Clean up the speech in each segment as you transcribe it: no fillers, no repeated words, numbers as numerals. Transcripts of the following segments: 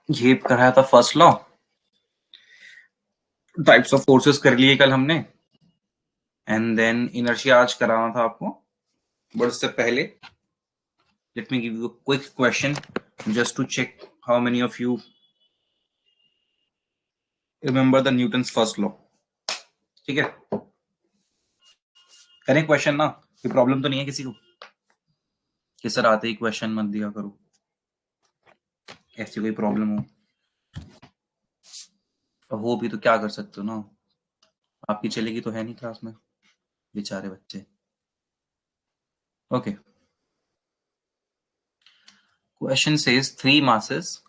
ये कराया था first law, types of forces कर लिए कल हमने, एंड देन इनर्शिया आज कराना था आपको। बट उससे पहले let me give you a quick question just to check how many of you remember the Newton's first law. ठीक है, करें क्वेश्चन ना, कोई प्रॉब्लम तो नहीं है किसी को कि सर आते ही क्वेश्चन मत दिया करो, ऐसी कोई प्रॉब्लम हो भी तो क्या कर सकते हो ना, आपकी चलेगी तो है नहीं क्लास में, बेचारे बच्चे। Okay, question says three masses.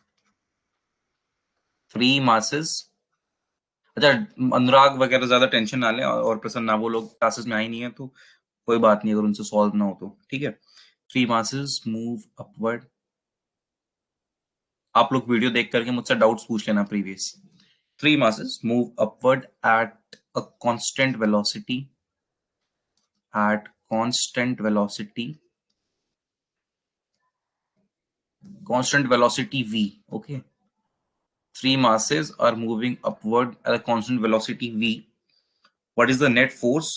अच्छा, अनुराग वगैरह ज्यादा टेंशन ना ले और प्रसन्ना, वो लोग क्लासेस में आई नहीं है तो कोई बात नहीं अगर उनसे सॉल्व ना हो तो। ठीक है, थ्री मासेस मूव अपवर्ड। आप लोग वीडियो देख करके मुझसे डाउट्स पूछ लेना previous. Three masses move upward at a constant velocity v. Okay, three masses are moving upward at a constant velocity v. What is the net force?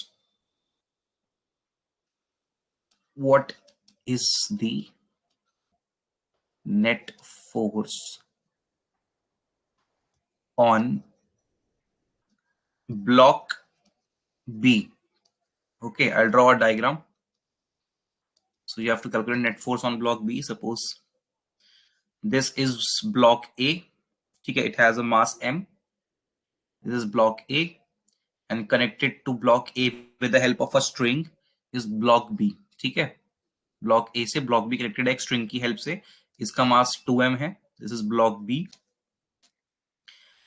What is the net force on block B? Okay, I'll draw a diagram. So you have to calculate net force on block B. Suppose this is block A. Okay, it has a mass m. This is block A, and connected to block A with the help of a string is block B. ठीक है, block ए से block be connected है एक string की help से, इसका mass 2m है, this is block B,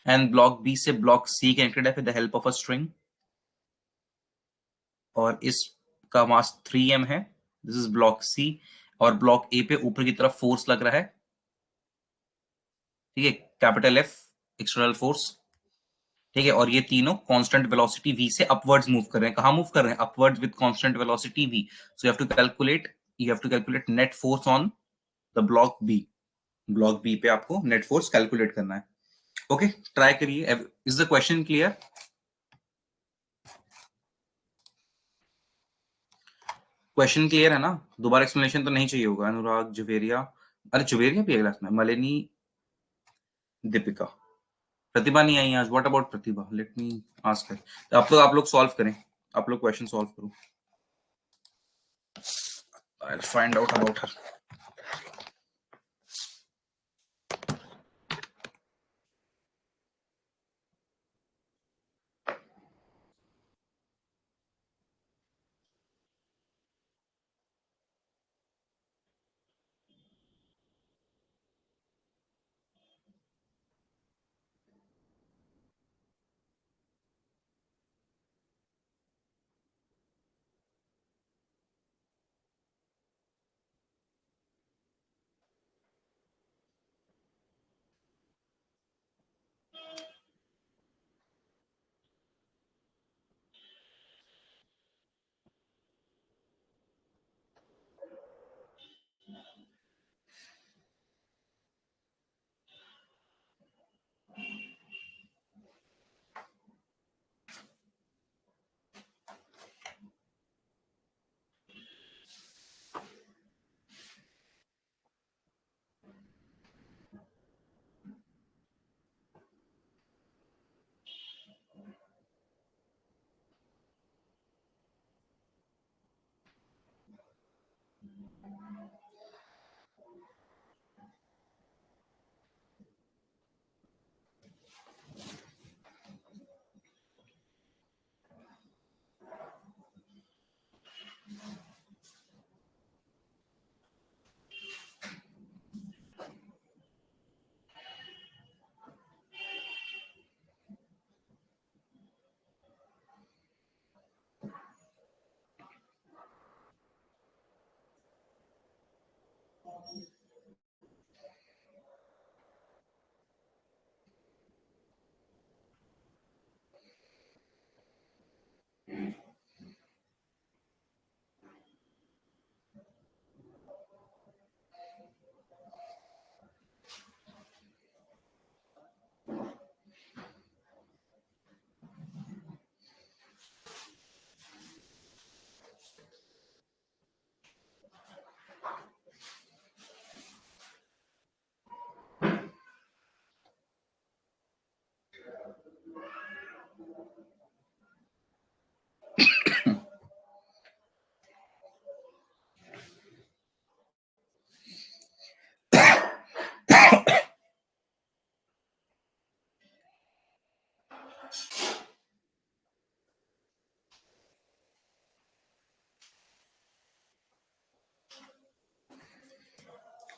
and block B से ब्लॉक सी कनेक्टेड है with the help of a string, और इसका मास 3m है, दिस इज ब्लॉक सी, और ब्लॉक ए पे ऊपर की तरफ फोर्स लग रहा है, ठीक है, कैपिटल एफ, एक्सटर्नल फोर्स। ठीक है, और ये तीनों कांस्टेंट वेलोसिटी v से अपवर्ड्स मूव कर रहे हैं। कहां मूव कर रहे हैं? Upwards with constant velocity v। So you have to calculate net force on the block B. Block B पे आपको नेट फोर्स कैलकुलेट करना है। ओके, ट्राई करिए। Is the question clear? Question clear है ना? दोबारा एक्सप्लेनेशन तो नहीं चाहिए होगा। अनुराग जुवेरिया, अरे जुवेरिया भी है क्लास में, मलिनी, दीपिका, प्रतिभा नहीं आई आज। What about Pratibha? Let me ask है। आप लोग सॉल्व करें, आप लोग क्वेश्चन सॉल्व करो। I will find out about her.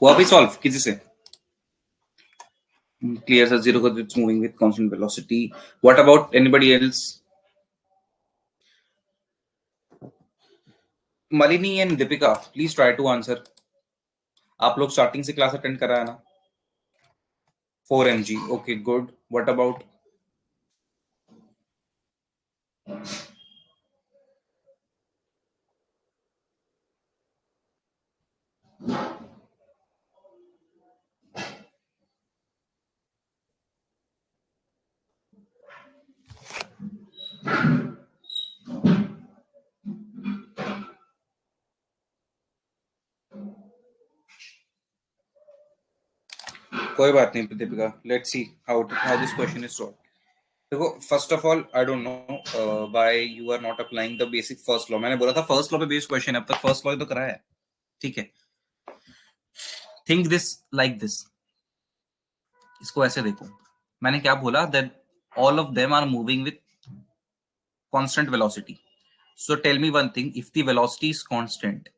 हुआ भी सॉल्व किसी से? Clear as zero because it's moving with constant velocity. What about anybody else? Malini and Deepika, please try to answer. आप लोग स्टार्टिंग से क्लास अटेंड करा है ना? 4 mg. Okay, good. What about? कोई बात नहीं Deepika. Let's see how this question is solved. देखो, first of all I don't know why you are not applying the basic first law. मैंने बोला था फर्स्ट लॉ पे बेस्ड क्वेश्चन है, अब तक फर्स्ट लॉ तो कराया है. ठीक है, थिंक दिस लाइक दिस. इसको ऐसे देखो, मैंने क्या बोला, that all of them are moving with constant velocity. So tell me one thing, if the velocity is constant,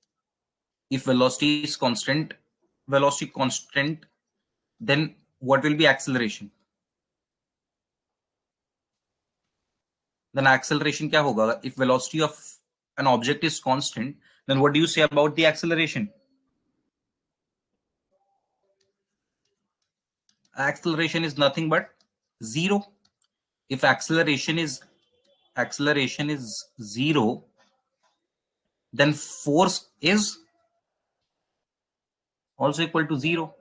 if velocity constant, then what will be acceleration? Then acceleration क्या होगा? If velocity of an object is constant, then what do you say about the acceleration? Acceleration is nothing but zero. If acceleration is zero, then force is also equal to zero,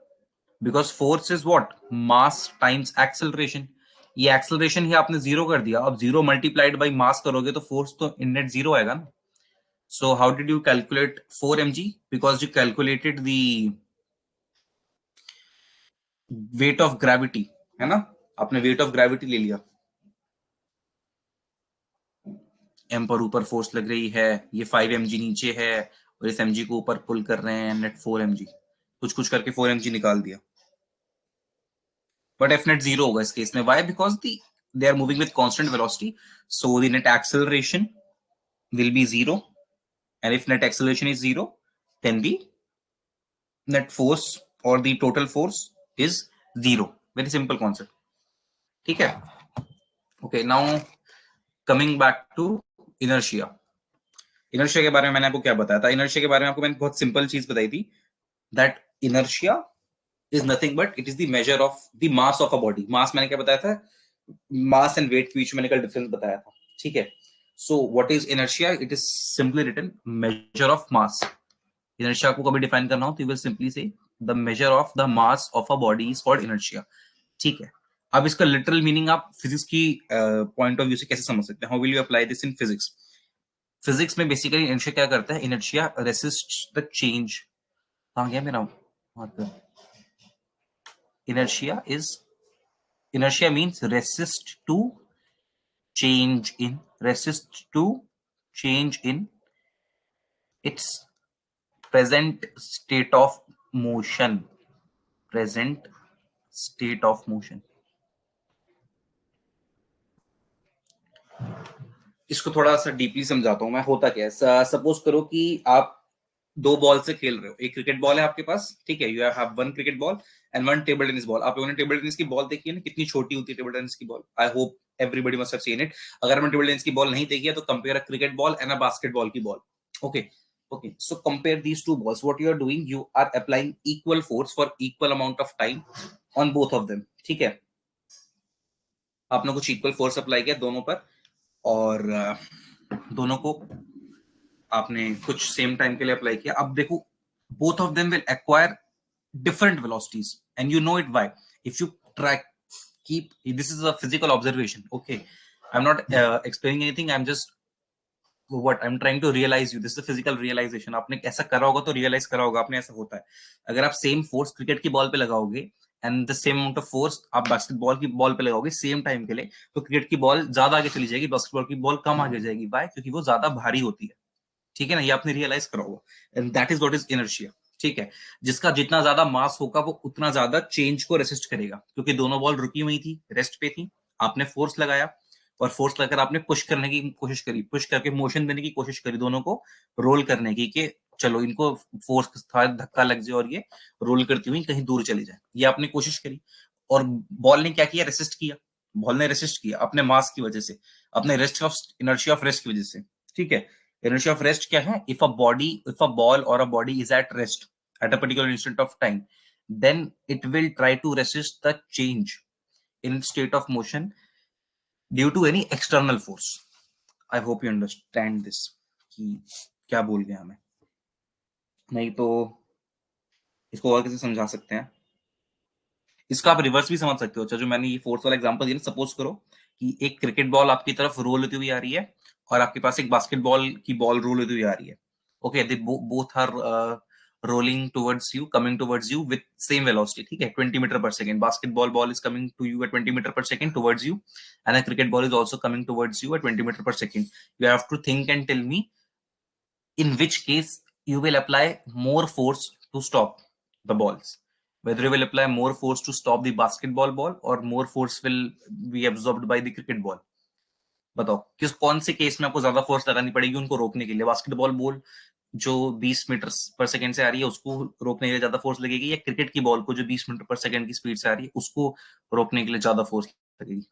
because force is what? Mass times acceleration. ये acceleration ही आपने zero कर दिया. अब zero multiplied by mass करोगे तो force तो in net zero आएगा ना. So how did you calculate 4 mg? Because you calculated the weight of gravity, है ना? आपने weight of gravity ले लिया. m पर ऊपर फोर्स लग रही है, ये 5 mg नीचे है और इस mg को ऊपर पुल कर रहे हैं, नेट 4 mg. कुछ कुछ करके 4 mg निकाल दिया. But f net zero होगा इस केस में. Why? Because they are moving with constant velocity, so the net acceleration will be zero. And if net acceleration is zero, then the net force or the total force is zero. Very simple concept. ठीक है? Okay, now coming back to inertia. Inertia के बारे में मैंने आपको क्या बताया था? Inertia के बारे में आपको मैंने बहुत सिंपल चीज बताई थी, that inertia is nothing but it is the measure of the mass of a body. Mass मैंने क्या बताया था? Mass and weight के बीच मैंने कल डिफरेंस बताया था. ठीक है? So what is inertia? It is simply written measure of mass. Inertia को कभी डिफाइन करना हो तो you will simply say the measure of the mass of a body is called inertia. ठीक है? अब इसका लिटरल मीनिंग आप फिजिक्स की पॉइंट ऑफ व्यू से कैसे समझ सकते हैं? How will you apply this in physics? Physics में बेसिकली इनर्शिया क्या करता है? Inertia resist the change. कहां गया मेरा marker? Inertia means resist to change in its present state of motion. इसको थोड़ा सा डीपली समझाता हूं मैं. होता क्या है, सपोज करो कि आप दो बॉल से खेल रहे हो. एक क्रिकेट बॉल है आपके पास, ठीक है? You have one cricket ball and one table tennis ball. आप लोगों ने टेबल टेनिस की बॉल देखी है ना, कितनी छोटी होती है टेबल टेनिस की ball? I hope everybody must have seen it. अगर हमने टेबल टेनिस की बॉल नहीं देखी है तो compare a cricket ball and a basketball की ball. Okay, so compare these two balls. What you are doing, you are applying equal force for equal amount of time on both of them. ठीक है? आपने कुछ equal force apply किया दोनों पर और दोनों को आपने कुछ सेम टाइम के लिए अप्लाई किया. अब देखो, both of them will acquire different velocities and you know it. Why? If you keep, this is a physical observation. Okay, I'm not explaining anything, I'm just what I'm trying to realize you. This is a physical realization. आपने ऐसा करा होगा तो realise करा होगा आपने. ऐसा होता है, अगर आप सेम फोर्स क्रिकेट की बॉल पे लगाओगे and the same amount of force आप बास्केटबॉल की बॉल पे लगाओगे सेम टाइम के लिए, तो क्रिकेट की बॉल ज्यादा आगे चली जाएगी, बास्केटबॉल की बॉल कम आगे जाएगी. बाय, क्योंकि वो ज्यादा भारी होती है. ठीक है ना? ये आपने रियलाइज करा होगा. And that is what is inertia. ठीक है? जिसका जितना ज्यादा मास होगा वो उतना ज्यादा चेंज को रेसिस्ट करेगा, क्योंकि दोनों बॉल रुकी हुई थी, रेस्ट पे थी. आपने फोर्स लगाया और फोर्स लगाकर आपने पुश करने की कोशिश करी, पुश करके मोशन देने की कोशिश करी, दोनों को रोल करने की, कि चलो इनको फोर्स के साथ धक्का लग जाए और ये रोल करती हुई कहीं दूर चली जाए। ये आपने कोशिश करी और बॉल ने क्या किया, रेसिस्ट किया। बॉल ने रेसिस्ट किया अपने मास की वजह से, अपने rest of inertia of rest की वजह से। ठीक है, inertia of rest क्या है? If a ball or a body is at rest at a particular instant of time, then it will try to resist the change in state of motion due to any external force. I hope you understand this कि क्या बोल गया हमें। नहीं तो इसको और कैसे समझा सकते हैं? इसका आप रिवर्स भी समझ सकते हो। अच्छा, जो मैंने ये फोर्स वाला एग्जांपल दिया, सपोज करो कि एक क्रिकेट बॉल आपकी तरफ रोल होती हुई आ रही है और आपके पास एक बास्केटबॉल की बॉल रोल होती हुई आ रही है। Okay, they both are rolling towards you, coming towards you with same velocity. ठीक है, 20 metre per second. Basketball ball is coming to you at 20 metre per second towards you, and a cricket ball is also coming towards you at 20 metre per second. You have to think and tell me in which case you will apply more force to stop the balls, whether you will apply more force to stop the basketball ball or more force will be absorbed by the cricket ball। बताओ किस कौन से case में आपको ज्यादा force लगानी पड़ेगी उनको रोकने के लिए? बास्केटबॉल बॉल जो 20 मीटर पर सेकंड से आ रही है उसको रोकने के लिए ज्यादा फोर्स लगेगी, या क्रिकेट की बॉल को जो 20 मीटर पर सेकंड की स्पीड से आ रही है उसको रोकने के लिए ज्यादा फोर्स लगेगी?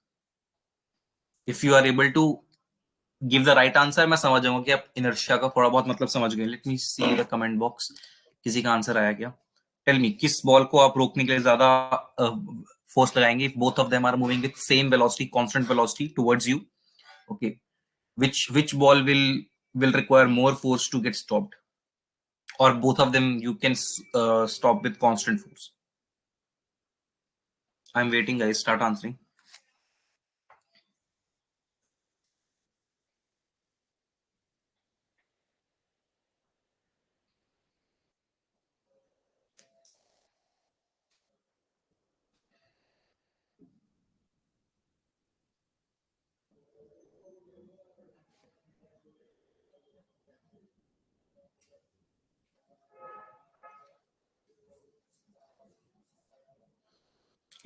If you are able to give the right answer, मैं समझ जाऊंगा कि आप इनर्शिया का थोड़ा बहुत मतलब समझ गए। Late me see the comment box, किसी का आंसर आया क्या? टेल मी, किस बॉल को आप रोकने के लिए ज्यादा फोर्स लगाएंगे? Both of them are moving with same velocity, constant velocity towards you. Okay, which ball will require more force to get stopped, or both of them you can stop with constant force? I'm waiting, guys, start answering.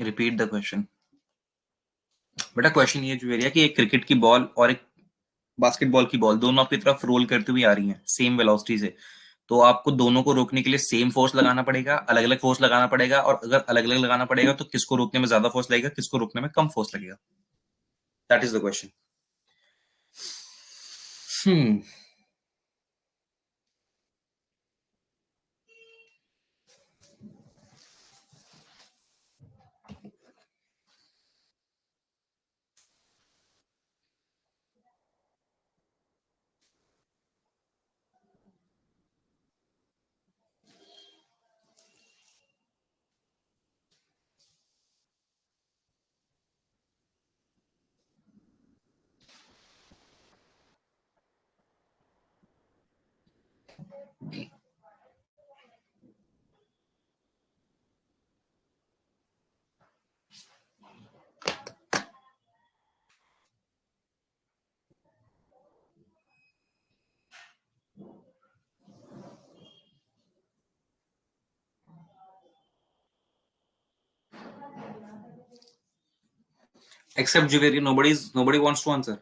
Repeat the question. बेटा question ये जो है कि एक cricket की ball और एक basketball की बॉल दोनों आपकी तरफ रोल करती हुई आ रही हैं सेम वेलोसिटी से, तो आपको दोनों को रोकने के लिए सेम फोर्स लगाना पड़ेगा, अलग अलग फोर्स लगाना पड़ेगा? और अगर अलग अलग लगाना पड़ेगा तो किसको रोकने में ज्यादा फोर्स लगेगा, किसको रोकने में कम फोर्स लगेगा? That is the question. Except Jiveri, nobody wants to answer.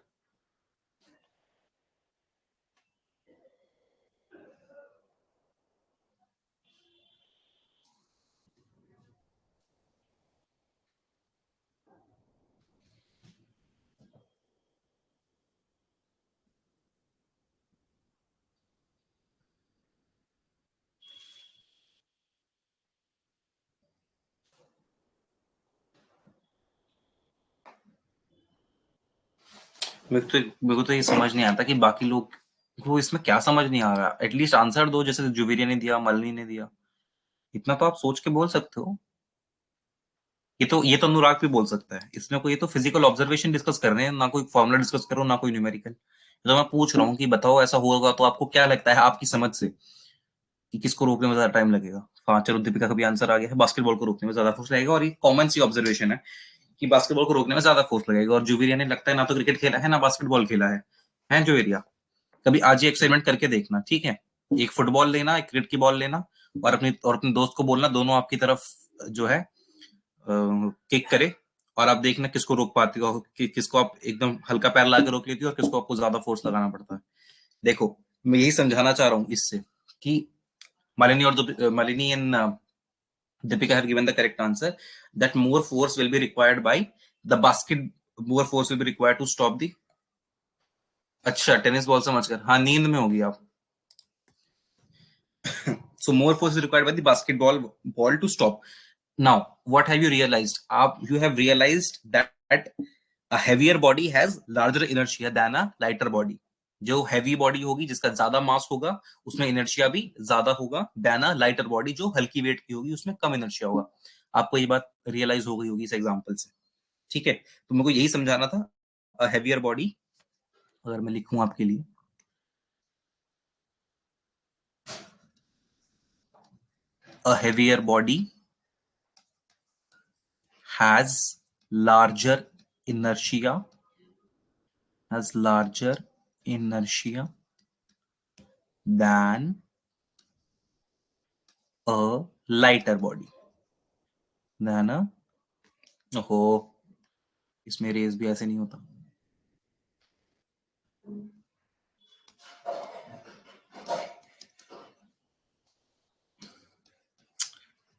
मेरे को तो ये समझ नहीं आता कि बाकी लोग को इसमें क्या समझ नहीं आ रहा। एटलीस्ट आंसर दो, जैसे जुवेरिया ने दिया, मलनी ने दिया। इतना तो आप सोच के बोल सकते हो। ये तो अनुराग भी बोल सकता है। इसमें कोई, ये तो फिजिकल ऑब्जर्वेशन डिस्कस कर रहे हैं, ना कोई फॉर्मूला डिस्कस करो, ना कोई न्यूमेरिकल। तो मैं पूछ रहा हूँ कि बताओ ऐसा होगा तो आपको क्या लगता है आपकी समझ से कि किसको रोकने में ज्यादा टाइम लगेगा? हाँ चलो, दीपिका का भी आंसर आ गया है, बास्केटबॉल को रोकने में ज्यादा फोर्स लगेगा। और ये कॉमन सी ऑब्जर्वेशन है कि बास्केटबॉल को रोकने में ज्यादा फोर्स लगेगा। और जुवेरिया ने लगता है ना तो क्रिकेट खेला है ना बास्केटबॉल खेला है जुवेरिया? कभी आज ही एक्सपेरिमेंट करके देखना, ठीक है? एक फुटबॉल लेना, एक क्रिकेट की बॉल लेना, और अपने दोस्त को बोलना दोनों आपकी तरफ जो है किक करे, और आप देखना किसको रोक पाती हो, किसको आप एकदम हल्का पैर ला के रोक लेती हो और किसको आपको ज्यादा फोर्स लगाना पड़ता है। देखो, मैं यही समझाना चाह रहा हूँ इससे कि Malini and Deepika have given the correct answer that more force will be required by the basket, more force will be required to stop the. अच्छा, टेनिस बॉल समझकर, हाँ नींद में होगी आप. So more force is required by the basketball ball to stop. Now, what have you realized? You have realized that a heavier body has larger inertia than a lighter body. जो heavy body होगी, जिसका ज्यादा मास होगा, उसमें inertia भी ज्यादा होगा then a lighter body जो हल्की वेट की होगी, उसमें कम इनर्शिया होगा. आपको ये बात रियलाइज हो गई होगी इस एग्जांपल से. ठीक है, तो मेरे को यही समझाना था. अ हेवियर बॉडी, अगर मैं लिखूं आपके लिए, a heavier body has larger inertia, than a lighter body. ओहो, इसमें रेस भी ऐसे नहीं होता.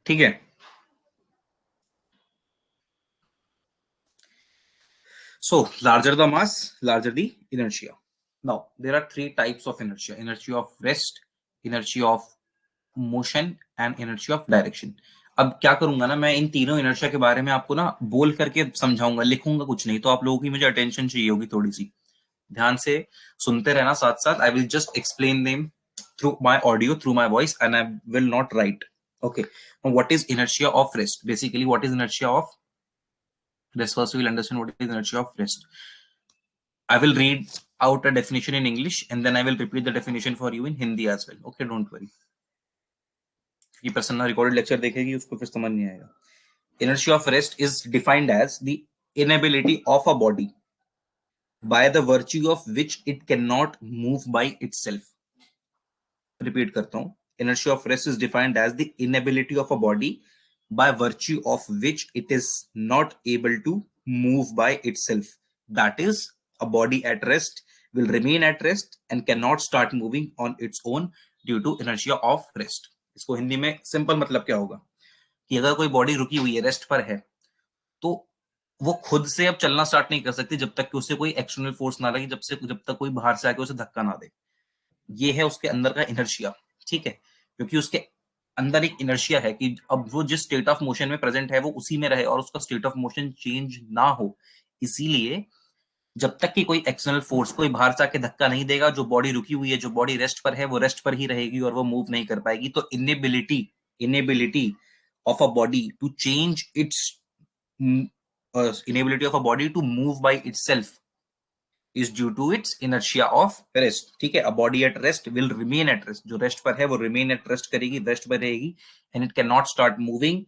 ठीक है. So larger the mass, larger the inertia. Now there are three types of inertia: inertia of rest, inertia of motion and inertia of direction. अब क्या करूंगा ना, मैं इन तीनों इनर्शिया के बारे में आपको ना बोल करके समझाऊंगा, लिखूंगा कुछ नहीं. तो आप लोगों की मुझे अटेंशन चाहिए होगी थोड़ी सी, ध्यान से सुनते रहना साथ साथ. I will just explain them through my audio, through my voice, and I will not write. Okay. Now, what is inertia of rest? Basically, what is inertia of rest? First, we will understand what is inertia of rest. I will read out a definition in English and then I will repeat the definition for you in Hindi as well. Okay, don't worry. ये Prasanna recorded lecture देखेगी, उसको फिर समझ नहीं आएगा. Inertia of rest is defined as the inability of a body by the virtue of which it cannot move by itself. Repeat करता हूं. Inertia of rest is defined as the inability of a body by virtue of which it is not able to move by itself. That is, a body at rest will remain at rest and cannot start moving on its own due to inertia of rest. इसको हिंदी में simple मतलब क्या होगा कि अगर कोई body रुकी हुई है, रेस्ट पर है, तो वो खुद से अब चलना स्टार्ट नहीं कर सकती जब तक कि उसे कोई एक्सटर्नल फोर्स ना लगे, जब तक कोई बाहर से आके उसे धक्का ना दे. ये है उसके अंदर का इनर्शिया. ठीक है, क्योंकि उसके अंदर एक इनर्शिया है कि अब वो जिस स्टेट ऑफ मोशन में प्रेजेंट है वो उसी में रहे और उसका स्टेट ऑफ मोशन चेंज ना हो. इसीलिए जब तक कि कोई एक्सटर्नल फोर्स, कोई बाहर से आके धक्का नहीं देगा, जो बॉडी रुकी हुई है, जो बॉडी रेस्ट पर है, वो रेस्ट पर ही रहेगी और वो मूव नहीं कर पाएगी. तो inability of a body to change its inability of a body to move by itself is due to its inertia of rest. ठीक है, a body at rest will remain at rest. जो rest पर है वो remain at rest करेगी, rest पर रहेगी, and it cannot start moving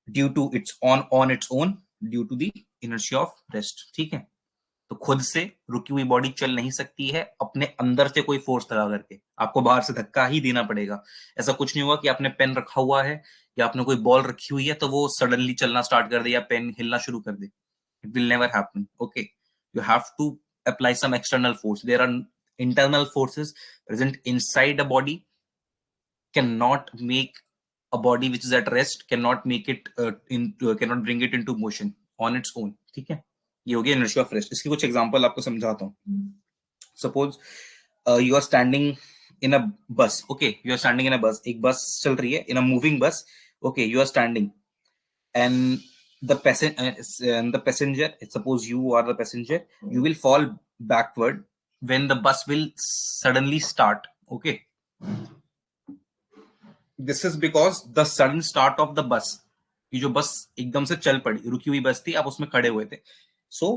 due to its on its own due to the inertia of rest. ठीक है, तो खुद से रुकी हुई बॉडी चल नहीं सकती है अपने अंदर से कोई फोर्स लगा करके. आपको बाहर से धक्का ही देना पड़ेगा. ऐसा कुछ नहीं हुआ कि आपने पेन रखा हुआ है या आपने कोई बॉल रखी हुई है तो वो सडनली चलना स्टार्ट कर दे या पेन हिलना शुरू कर दे. It will never happen. Okay, you have to apply some external force. There are internal forces present inside a body, cannot make a body which is at rest, cannot make it cannot bring it into motion on its own. ठीक है, ये हो गया inertia of rest. इसकी कुछ example आपको समझाता हूँ. Suppose you are standing in a bus. Okay, you are standing in a bus. एक बस चल रही है in a moving bus. Okay, you are standing and the passenger, suppose you are the passenger, you will fall backward when the bus will suddenly start. Okay, this is because the sudden start of the bus, ये जो बस एकदम से चल पड़ी, रुकी हुई बस थी, आप उसमें खड़े हुए थे. So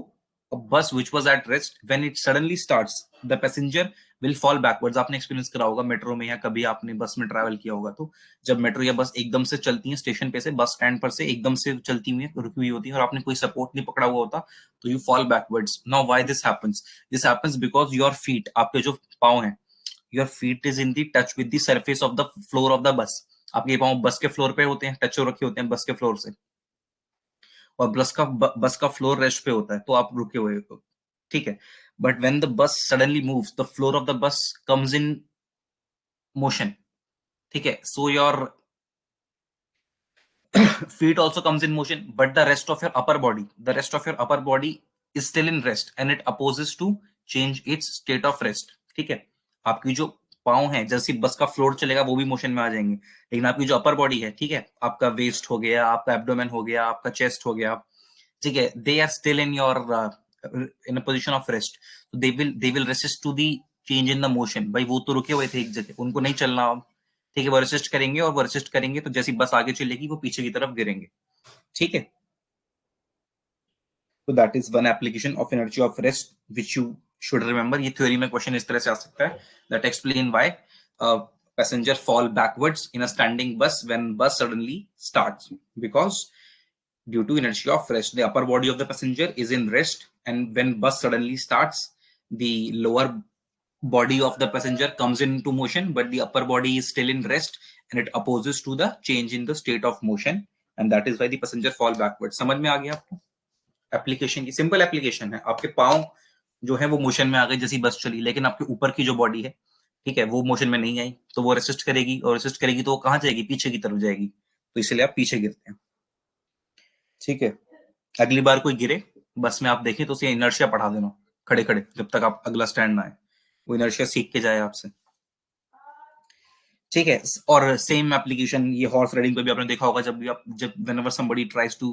a bus which was at rest, when it suddenly starts, the passenger will fall backwards. आपने एक्सपीरियंस करा होगा मेट्रो में या कभी आपने बस में ट्रैवल किया होगा, तो जब मेट्रो या बस एकदम से चलती है स्टेशन पे से, बस स्टैंड पर से एकदम से चलती हुई रुकी हुई होती है और आपने कोई सपोर्ट नहीं पकड़ा हुआ होता, तो you fall backwards. Now why this happens? This happens because your feet, आपके जो पाँव हैं, your feet is in the touch with the surface of the floor of the bus. आपके पाँव बस के फ्लोर पे होते हैं, टच हो रखे होते हैं बस के फ्लोर से, और बस का फ्लोर रेस्ट पे होता है, तो आप रुके हुए हो. ठीक है, but when the bus suddenly moves, the floor of the bus comes in motion. ठीक है. So your feet also comes in motion, but the rest of your upper body is still in rest and it opposes to change its state of rest. ठीक है. आपकी जो पाँव है, जैसे बस का फ्लोर चलेगा वो भी मोशन में आ जाएंगे, लेकिन आपकी जो अपर बॉडी है, ठीक है, आपका वेस्ट हो गया, आपका एब्डोमेन हो गया, आपका चेस्ट हो गया, ठीक है, they are still in your in a position of rest. They will resist to the change in the motion. भाई वो तो रुके हुए थे एक जगह, उनको नहीं चलना. ठीक है, वो रेसिस्ट करेंगे, और वो रेसिस्ट करेंगे तो जैसी बस आगे चलेगी वो पीछे की तरफ गिरेंगे. ठीक है. तो that is one application of energy of rest which you should remember. ये थ्योरी में क्वेश्चन इस तरह से आ सकता है, that explain why passenger fall backwards in a standing बस व्हेन बस suddenly starts, because due to inertia of rest, the upper body of the passenger is in rest, and when bus suddenly starts, the lower body of the passenger comes into motion, but the upper body is still in rest and it opposes to the change in the state of motion, and that is why the passenger fall backwards. समझ में आ गया आपको? Application की simple application है. आपके पाँव जो है वो मोशन में आ गए जैसी बस चली, लेकिन आपके ऊपर की जो बॉडी है, ठीक है, वो मोशन में नहीं आई, तो वो रेसिस्ट करेगी, और रेसिस्ट करेगी तो वो कहाँ जाएगी? पीछे की तरफ जाएगी, तो इसलिए आप पीछे गिरते हैं. ठीक है. अगली बार कोई गिरे बस में आप देखें तो उसे इनर्शिया पढ़ा देना खड़े खड़े, जब तक आप अगला स्टैंड ना आए, वो इनर्शिया सीख के जाए आपसे. ठीक है. और सेम एप्लीकेशन ये हॉर्स राइडिंग पे भी आपने देखा होगा, जब whenever somebody tries to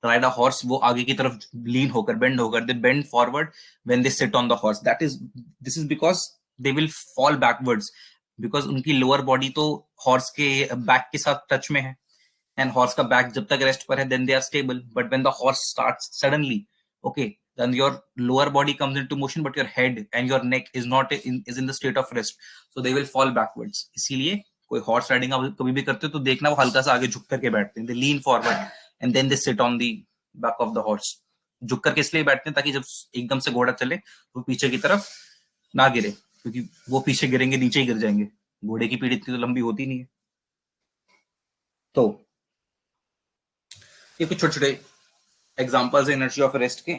ride a horse, वो आगे की तरफ लीन होकर, बेंड होकर, they bend forward when they sit on the horse. This is because they will fall backwards, because उनकी लोअर बॉडी तो हॉर्स के बैक के साथ टच में है, and horse का back जब तक रेस्ट पर है then they are stable, but when the horse starts suddenly, okay, then your lower body comes into motion but your head and your neck is not is in the state of rest, so they will fall backwards. इसीलिए कोई horse riding आप कभी भी करते हो तो देखना वो हल्का सा आगे झुक करके बैठते हैं, they lean forward and then they sit on the back of the horse. झुक करके इसलिए बैठते हैं ताकि जब एकदम से घोड़ा चले तो पीछे की तरफ ना गिरे, क्योंकि वो पीछे गिरेंगे नीचे ही गिर जाएंगे. घोड़े की पीठ इतनी तो लंबी होती नहीं है. तो ये कुछ छोटे छोटे एग्जांपल्स है एनर्जी ऑफ रेस्ट के.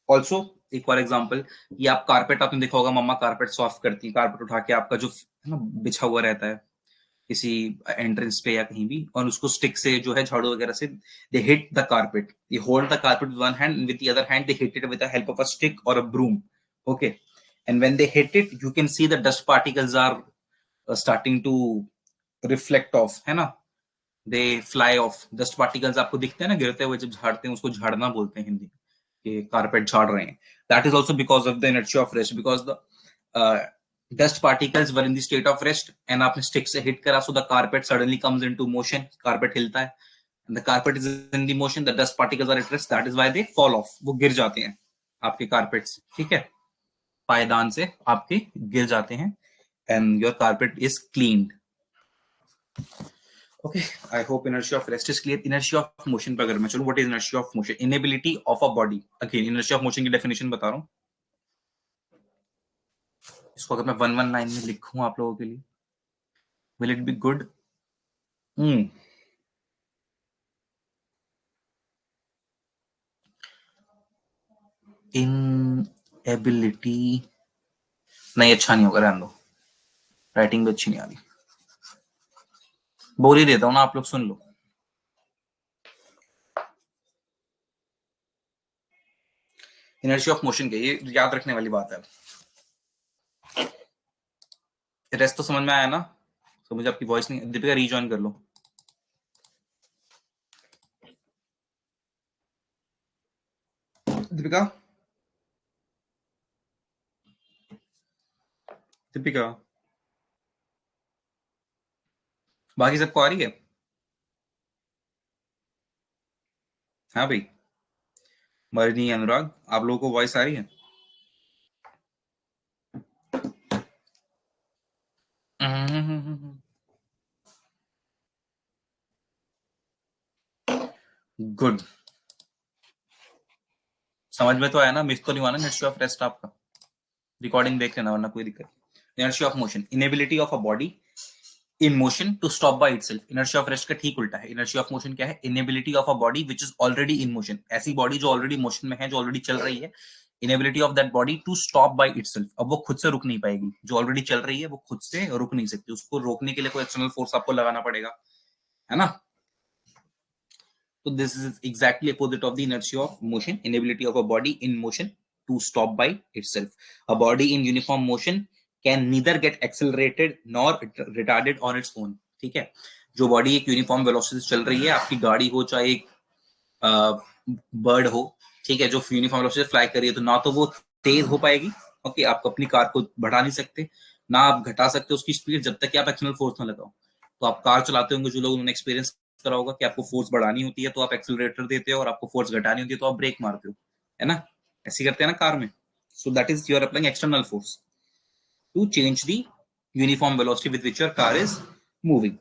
ऑल्सो एक और एग्जांपल, ये आप कारपेट, आपने देखा होगा मम्मा कारपेट सॉफ्ट करती है, कारपेट उठा के आपका जो है ना बिछा हुआ रहता है किसी एंट्रेंस पे या कहीं भी, और उसको स्टिक से जो है झाड़ू वगैरह से they hit the carpet, they hold the carpet with one hand, with the other hand they hit it with the help of a stick और a broom. Okay. And when they hit it you can see the dust particles are starting to reflect off, है ना, they fly off. Dust particles आपको दिखते हैं ना गिरते हुए, जब झाड़ते हैं उसको झाड़ना बोलते हैं हिंदी में, कि कारपेट झाड़ रहे हैं. That is also because of the energy of rest, because the dust particles were in the state of rest and आपने स्टिक से हिट करा, so the carpet suddenly comes into motion, carpet हिलता है, and the carpet is in the motion, the dust particles are at rest, that is why they fall off, वो गिर जाते हैं आपके कारपेट्स. ठीक है, पायदान से आपके गिर जाते हैं, and your carpet is cleaned. Okay, I hope inertia of rest is clear. Inertia of motion पे अगर मैं चलूं, what is inertia of motion? Inability of a body. Again, inertia of motion की definition बता रहा हूँ. इसको अगर मैं 119 में लिखूं आप लोगों के लिए, will it be good? Inability नहीं, अच्छा नहीं होगा, रहने दो, राइटिंग भी अच्छी नहीं आ रही, बोल ही देता हूँ ना, आप लोग सुन लो. इनर्शिया ऑफ मोशन के ये याद रखने वाली बात है. रेस्ट तो समझ में आया ना? तो मुझे आपकी वॉइस नहीं, दीपिका रीजॉइन कर लो. दीपिका, दीपिका, बाकी सबको आ रही है? हाँ भाई, मरनी, अनुराग, आप लोगों को वॉइस आ रही है? गुड. समझ में तो आया ना? मिस तो नहीं हुआ ना इनर्शिया ऑफ रेस्ट आपका? रिकॉर्डिंग देख लेना वरना कोई दिक्कत. Inertia of motion, inability of a body in motion to stop by itself. Inertia of rest का ठीक उल्टा है. इनर्शिया ऑफ मोशन क्या है? Inability of a body which is already in motion. ऐसी बॉडी जो ऑलरेडी मोशन में है, जो ऑलरेडी चल रही है, inability of that body to stop by itself. अब वो खुद से रुक नहीं पाएगी, जो ऑलरेडी चल रही है वो खुद से रुक नहीं सकती, उसको रोकने के लिए कोई एक्सटर्नल फोर्स आपको लगाना पड़ेगा, है ना। So this is exactly opposite of the inertia of motion, inability of a body in motion to stop by itself. A body in uniform motion can neither get accelerated nor retarded on its own. ठीक है, जो body एक uniform velocity से चल रही है, आपकी गाड़ी हो चाहे एक बर्ड हो, ठीक है, जो यूनिफॉर्म वेलोसिटी से फ्लाई कर रही है, तो ना तो वो तेज हो पाएगी, ओके, आप अपनी कार को बढ़ा नहीं सकते, ना आप घटा सकते उसकी स्पीड जब तक कि आप एक्सटर्नल फोर्स ना लगाओ। तो आप कार चलाते होंगे जो लोग, उन्होंने एक्सपीरियंस करा होगा कि आपको फोर्स बढ़ानी होती है तो आप एक्सेलरेटर देते हो, और आपको फोर्स घटानी होती है तो आप ब्रेक मारते हो, है ना, ऐसे करते हैं ना कार में। So that is you are applying external force to change the uniform velocity with which your car is moving.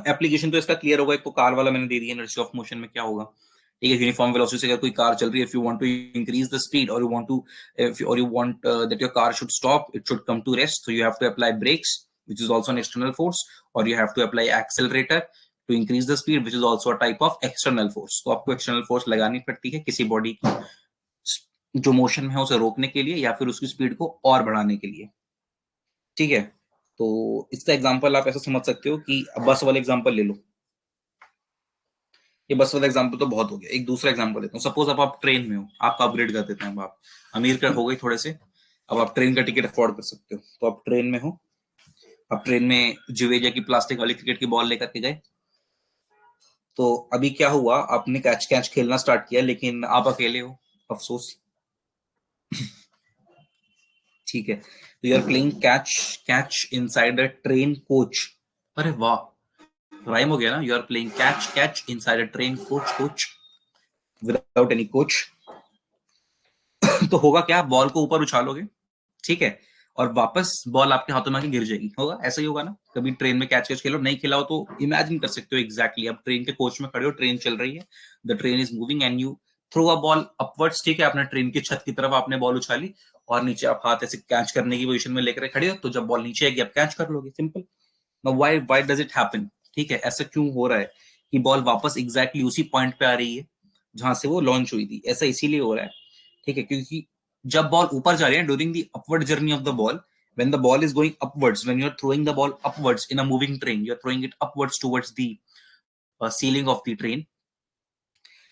Application तो इसका क्लियर होगा, एक तो कार वाला मैंने दे दिया, इनर्शिया ऑफ मोशन में क्या होगा, ठीक है, यूनिफॉर्म वेलोसिटी से अगर कोई कार चल रही है, if you want to increase the speed और you want that your car should stop, it should come to rest, so you have to apply brakes which is also an external force, or you have to apply accelerator to increase the speed, which is also a type of external force. तो आपको external force लगानी पड़ती है किसी body की जो motion में है उसे रोकने के लिए या फिर उसकी स्पीड को और बढ़ाने के लिए, ठीक है। तो इसका एग्जांपल आप ऐसा समझ सकते हो कि बस वाला एग्जांपल ले लो, ये बस वाला एग्जांपल तो बहुत हो गया, एक दूसरा एग्जांपल लेता हूँ। सपोज अब आप ट्रेन में हो, आपका अपग्रेड कर देते हैं, अब आप अमीर का हो गए थोड़े से, अब आप ट्रेन का टिकट अफोर्ड कर सकते हो, तो आप ट्रेन में हो, आप ट्रेन में जुवेजा की प्लास्टिक वाली क्रिकेट की बॉल लेकर के गए, तो अभी क्या हुआ, आपने कैच कैच खेलना स्टार्ट किया, लेकिन आप अकेले हो, अफसोस, ठीक है, तो you are playing catch catch inside a train coach, अरे वाह, राइम हो गया ना, you are playing catch catch inside a train coach coach without any coach. तो होगा क्या, बॉल को ऊपर उछालोगे, ठीक है, और वापस बॉल आपके हाथों में आके गिर जाएगी, होगा ऐसा ही होगा ना। कभी ट्रेन में कैच कैच खेलो, नहीं खिलाओ तो इमेजिन कर सकते हो एग्जैक्टली, अब ट्रेन के कोच में खड़े हो, ट्रेन चल रही है, the train is moving and you throw a ball upwards, ठीक है, आपने ट्रेन की छत की तरफ आपने बॉल उछाली, और नीचे आप हाथ ऐसे कैच करने की पोजीशन में लेकर खड़े हो, तो जब बॉल नीचे आएगी आप कैच कर लोगे, simple. Now why does it happen, ठीक है, ऐसा क्यों हो रहा है कि बॉल वापस एग्जैक्टली उसी पॉइंट पे आ रही है जहां से वो लॉन्च हुई थी, ऐसा इसीलिए हो रहा है, ठीक है, क्योंकि जब बॉल ऊपर जा रही है, during the upward journey of the ball, when the ball is going upwards, when you're throwing the ball upwards in a moving train, you're throwing it upwards towards the ceiling of the train,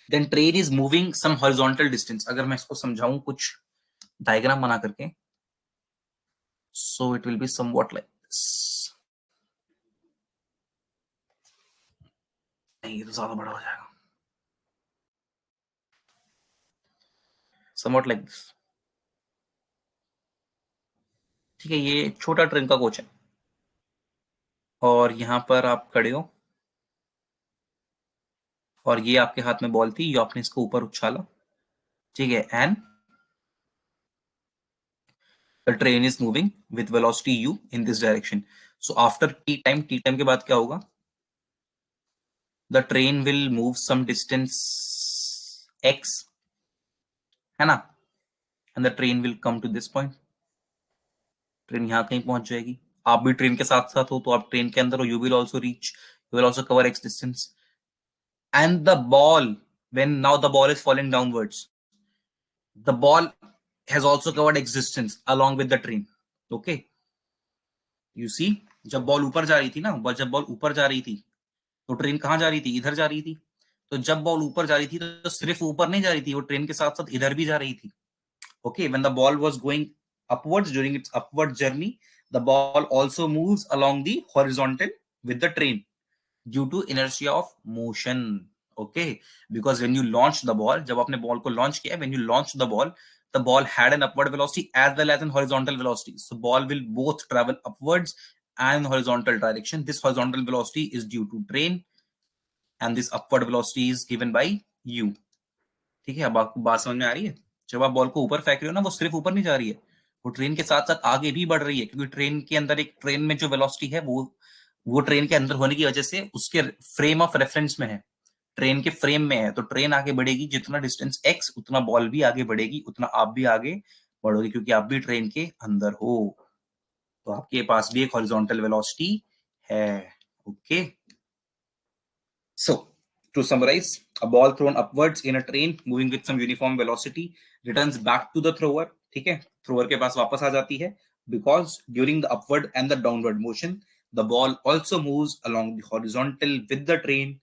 then train is moving some horizontal distance। अगर मैं इसको समझाऊं कुछ diagram बना करके, so it will be somewhat like this, नहीं ये तो ज्यादा बड़ा हो जाएगा, somewhat like this, ठीक है, ये छोटा ट्रेन का कोच है, और यहाँ पर आप खड़े हो, और ये आपके हाथ में बॉल थी, ये आपने इसको ऊपर उछाला, ठीक है, and the train is moving with velocity u in this direction, so after t time के बाद क्या होगा, the train will move some distance x, है ना, and the train will come to this point, train यहाँ कहीं पहुंच जाएगी, आप भी ट्रेन के साथ साथ हो, तो आप ट्रेन के अंदर हो, you will also reach, you will also cover x distance, and the ball, when now the ball is falling downwards, the ball has also covered x distance along with the train, okay, you see, जब ball ऊपर जा रही थी ना, जब ball ऊपर जा रही थी, तो ट्रेन कहाँ जा रही थी, इधर जा रही थी, तो जब बॉल ऊपर जा रही थी तो सिर्फ ऊपर नहीं जा रही थी, वो ट्रेन के साथ साथ इधर भी जा रही थी, okay, when the ball was going upwards during its upward journey, the ball also moves along the horizontal with the train due to inertia of motion, okay, because when you launch the ball, जब आपने ball को launch किया, when you launch the ball had an upward velocity as well as an horizontal velocity, so ball will both travel upwards and in horizontal direction, this horizontal velocity is due to train and this upward velocity is given by u, ठीक है, अब आपको बात समझ में आ रही है, जब आप बॉल को ऊपर फेंक रहे हो ना, वो सिर्फ ऊपर नहीं जा रही है, वो ट्रेन के साथ साथ आगे भी बढ़ रही है, क्योंकि ट्रेन के अंदर एक ट्रेन में जो वेलोसिटी है वो ट्रेन के अंदर होने की वजह से उसके फ्रेम ऑफ रेफरेंस में है, ट्रेन के फ्रेम में है, तो ट्रेन आगे बढ़ेगी जितना डिस्टेंस x, उतना बॉल भी आगे बढ़ेगी, उतना आप भी आगे बढ़ोगे, क्योंकि आप भी ट्रेन के अंदर हो, तो आपके पास भी एक हॉरिजॉन्टल वेलोसिटी है, okay. So To summarize, a ball thrown upwards in a train moving with some uniform velocity returns back to the thrower. ठीक है, थ्रोअर के पास वापस आ जाती है because during the upward and the downward motion the ball also moves along the horizontal with the train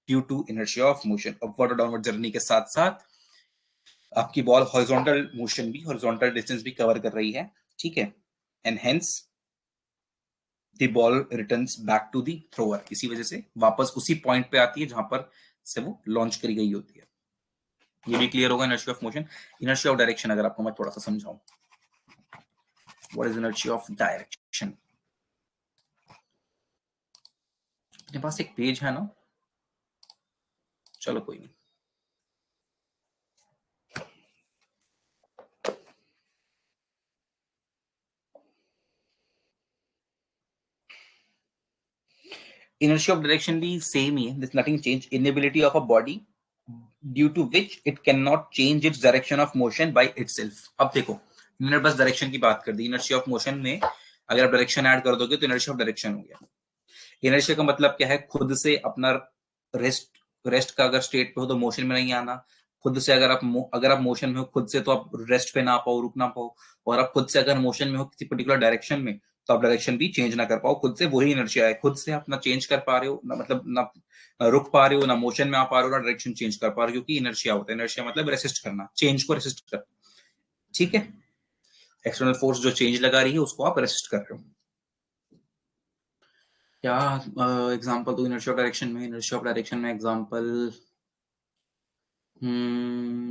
due to inertia of motion. upward और downward journey के साथ साथ आपकी बॉल हॉरिजॉन्टल मोशन भी, हॉरिजॉन्टल डिस्टेंस भी cover कर रही है, ठीक है, and hence the ball returns back to the thrower, इसी वजह से वापस उसी पॉइंट पे आती है जहां पर से वो लॉन्च करी गई होती है। ये भी क्लियर होगा inertia of motion. Inertia of direction अगर आपको मैं थोड़ा सा समझाऊं, what is inertia of direction. अपने पास एक पेज है ना, चलो कोई नहीं। Inertia of direction भी same ही है, there's nothing change, inability of a body due to which it cannot change its direction of motion by itself। अब देखो, मैंने बस डायरेक्शन की बात कर दी, इनर्शिया ऑफ मोशन में अगर आप डायरेक्शन ऐड कर दोगे तो इनर्शिया ऑफ डायरेक्शन हो गया। इनर्शिया का मतलब क्या है, खुद से अपना रेस्ट का अगर स्टेट पे हो तो मोशन में नहीं आना, खुद से अगर आप मोशन में हो खुद से तो आप रेस्ट पे ना पाओ, रुक ना पाओ, और आप खुद से अगर मोशन में हो किसी पर्टिकुलर डायरेक्शन में तो आप डायरेक्शन भी चेंज ना कर पाओ खुद से, वही इनर्शिया है। खुद से आप ना चेंज कर पा रहे हो ना, मतलब ना रुक पा रहे हो, ना मोशन में आ पा रहे हो, ना डायरेक्शन चेंज कर पा रहे हो, क्योंकि इनर्शिया होता है। इनर्शिया मतलब रेसिस्ट करना, चेंज को रेसिस्ट करना, ठीक है। एक्सटर्नल फोर्स जो चेंज लगा रही है उसको आप रेसिस्ट कर रहे हो। क्या एग्जांपल तो इनर्शिया ऑफ डायरेक्शन में, इनर्शिया ऑफ डायरेक्शन में एग्जांपल,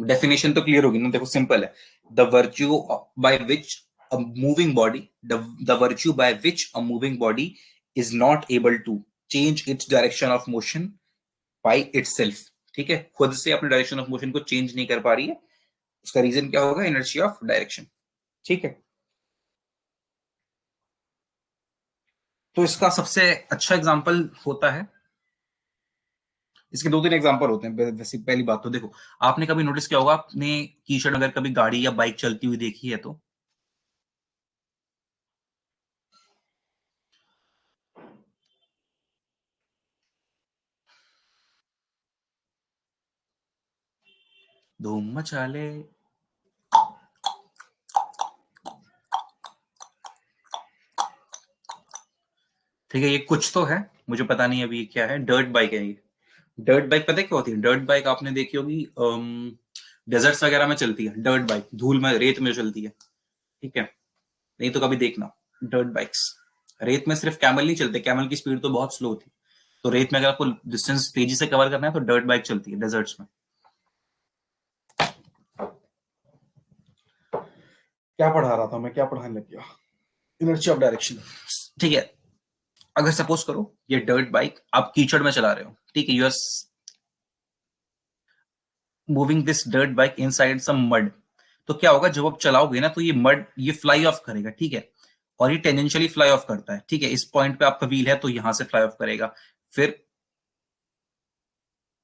डेफिनेशन तो क्लियर होगी ना, देखो सिंपल है, the virtue by which a moving body, the virtue by which a moving body is not able to change its direction of motion by itself, ठीक है, खुद से अपने डायरेक्शन ऑफ मोशन को चेंज नहीं कर पा रही है, उसका रीजन क्या होगा, इनर्शिया ऑफ डायरेक्शन, ठीक है। तो इसका सबसे अच्छा एग्जांपल होता है, इसके दो तीन एग्जांपल होते हैं वैसे। पहली बात तो देखो, आपने कभी नोटिस किया होगा, आपने की शर्ट अगर कभी गाड़ी या बाइक चलती हुई देखी है तो 'धूम मचा ले', ठीक है, ये कुछ तो है, मुझे पता नहीं अभी क्या है, डर्ट बाइक है ये। डर्ट बाइक पता है क्या होती है, डर्ट बाइक आपने देखी होगी डेजर्ट्स वगैरह में चलती है, डर्ट बाइक धूल में रेत में चलती है, ठीक है, नहीं तो कभी देखना डर्ट बाइक्स। रेत में सिर्फ कैमल नहीं चलते, कैमल की स्पीड तो बहुत स्लो होती है, तो रेत में अगर आपको डिस्टेंस तेजी से कवर करना है तो डर्ट बाइक चलती है डेजर्ट्स में। क्या पढ़ा रहा था मैं, क्या पढ़ाने लग गया, इनर्शिया ऑफ डायरेक्शन, ठीक है। अगर सपोज करो ये डर्ट बाइक आप कीचड़ में चला रहे हो, ठीक है, you are moving this dirt bike inside some mud, तो क्या होगा, जब आप चलाओगे ना तो ये मड ये फ्लाई ऑफ करेगा, ठीक है, और ये टेंजेंशियली फ्लाई ऑफ करता है, ठीक है, इस पॉइंट पे आपका व्हील है तो यहां से फ्लाई ऑफ करेगा, फिर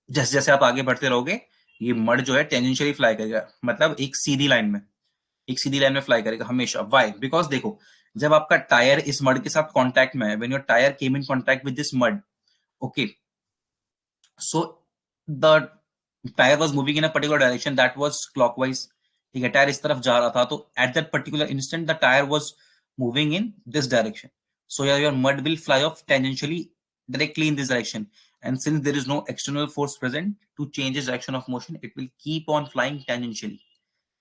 जैसे जैसे आप आगे बढ़ते रहोगे ये मड जो है टेंजेंशियली फ्लाई करेगा, मतलब एक सीधी लाइन में फ्लाई करेगा हमेशा। वाई, बिकॉज देखो, जब आपका टायर इस मड के साथ कॉन्टैक्ट में है, when your tyre came in contact with this mud, okay, so the tyre was moving in a particular direction that was clockwise, ठीक है, टायर इस तरफ जा रहा था, तो at that particular instant the tyre was moving in this direction, so your mud will fly off tangentially directly in this direction, and since there is no external force present to change its direction of motion, it will keep on flying tangentially,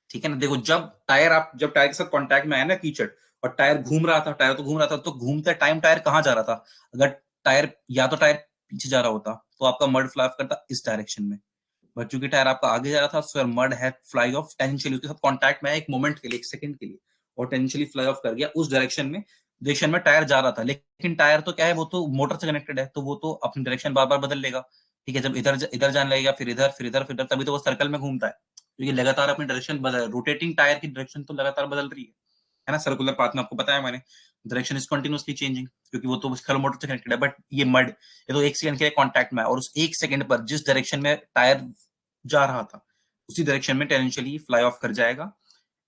ठीक है ना। देखो, जब tyre के साथ contact में आया ना कीचड़, और टायर घूम रहा था, तो घूमते टाइम टायर कहाँ जा रहा था, अगर टायर पीछे जा रहा होता तो आपका मड फ्लाई ऑफ करता इस डायरेक्शन में, बट चूंकि टायर आपका आगे जा रहा था, सो मड है फ्लाई ऑफ टेंजेंशियली, उसके साथ कांटेक्ट में आया एक मोमेंट के लिए, एक सेकंड के लिए, और टेंजेंशियली फ्लाई ऑफ कर गया उस डायरेक्शन में टायर जा रहा था। लेकिन टायर तो क्या है, वो तो मोटर से कनेक्टेड है, तो वो तो अपनी डायरेक्शन बार बार बदल लेगा, ठीक है, जब इधर जाने लगेगा, फिर इधर, तभी तो वो सर्कल में घूमता है, क्योंकि लगातार अपनी डायरेक्शन बदल, रोटेटिंग टायर की डायरेक्शन तो लगातार बदल रही है ना, सर्कुलर पाथ में आपको बताया मैंने, डायरेक्शन इज कंटिन्यूअसली चेंजिंग, क्योंकि वो तो खल मोटर से कनेक्टेड है। बट ये तो एक सेकंड के लिए कांटेक्ट में है, और उस एक सेकंड पर जिस डायरेक्शन में टायर जा रहा था उसी डायरेक्शन में टेंजेंशियली फ्लाई ऑफ कर जाएगा,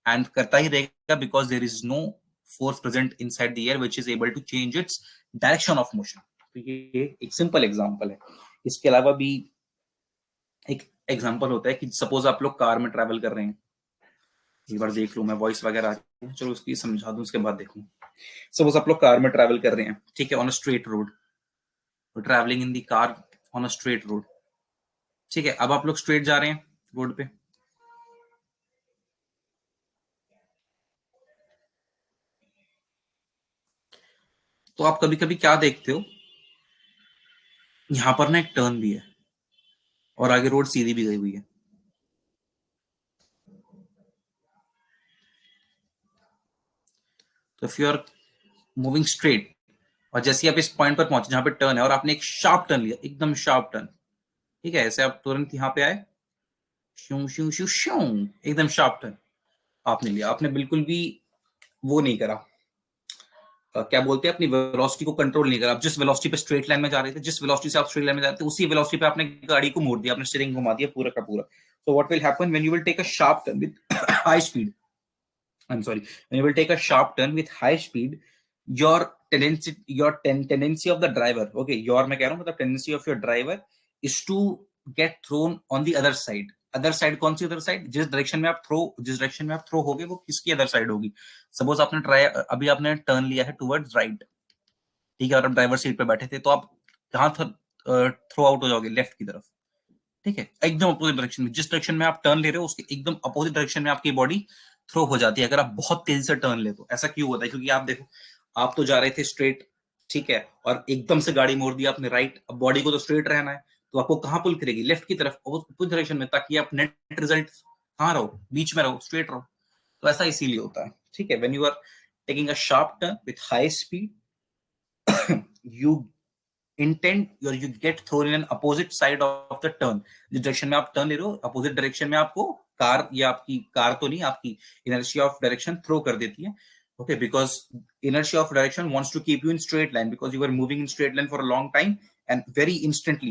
एंड करता ही रहेगा, because there is no force present inside the air which is able to change its direction of motion. तो ये एक सिंपल एग्जांपल है। इसके अलावा भी एक एग्जांपल होता है कि सपोज आप लोग कार में ट्रैवल कर रहे हैं, एक बार देख लूं मैं, वॉइस वगैरह आती है, चलो उसकी समझा दूं उसके बाद देखूं। सपोज आप लोग कार में ट्रैवल कर रहे हैं, ठीक है, on a straight road, travelling in the car on a straight road, ठीक है। अब आप लोग स्ट्रेट जा रहे हैं रोड पे, तो आप कभी कभी क्या देखते हो, यहां पर ना एक टर्न भी है और आगे रोड सीधी भी गई हुई है। तो if you are moving straight और जैसे ही आप इस पॉइंट पर पहुंचे जहां पे टर्न है और आपने एक शार्प टर्न लिया, एकदम शार्प टर्न, ठीक है, ऐसे आप तुरंत यहां पे आए, शू शू शू शू, एकदम शार्प टर्न आपने लिया, आपने बिल्कुल भी वो नहीं करा, क्या बोलते हैं, अपनी वेलोसिटी को कंट्रोल नहीं करा। आप जिस वेलोसिटी पे स्ट्रेट लाइन में जा रहे थे, जिस वेलोसिटी से आप स्ट्रेट लाइन में जा रहे थे, उसी वेलोसिटी पे आपने गाड़ी को मोड़ दिया, आपने स्टीयरिंग घुमा दिया पूरा का पूरा। So what will happen when you will take a sharp turn with high speed, I'm sorry, when you will take a sharp turn with high speed, your tendency of the driver, okay, your मैं कह रहा हूँ मतलब tendency of your driver is to get thrown on the other side. Other side कौन सी other side, जिस direction में आप throw होगे वो किसकी अदर साइड होगी। सपोज आपने ट्राई, अभी आपने टर्न लिया है टुवर्ड्स राइट, ठीक है, और आप ड्राइवर सीट पे बैठे थे, तो आप कहाँ थ्रो आउट हो जाओगे, लेफ्ट की तरफ, ठीक है, एकदम अपोजिट डायरेक्शन में, जिस डायरेक्शन में आप टर्न ले रहे हो उसके एकदम अपोजिट डायरेक्शन में आपकी बॉडी थ्रो हो जाती है अगर आप बहुत तेजी से टर्न ले तो। ऐसा क्यों होता है, क्योंकि आप देखो, आप तो जा रहे थे स्ट्रेट, ठीक है, और एकदम से गाड़ी मोड़ दी आपने राइट, अब बॉडी को तो स्ट्रेट रहना है, तो आपको कहां पुल करेगी, लेफ्ट की तरफ, अपोजिट डायरेक्शन में, ताकि आप नेट रिजल्ट कहां रहो, बीच में रहो, स्ट्रेट रहो। तो ऐसा इसीलिए होता है, ठीक है। When you are taking a sharp turn with high speed, you intent और you get thrown in an opposite side of the turn, जिस डायरेक्शन में आप टर्न ले रहे हो अपोजिट डायरेक्शन में आपको कार, या आपकी कार तो नहीं, आपकी इनर्शिया ऑफ डायरेक्शन थ्रो कर देती है, okay, because inertia of direction wants to keep you in straight line because you were moving in straight line for a long time, and very instant,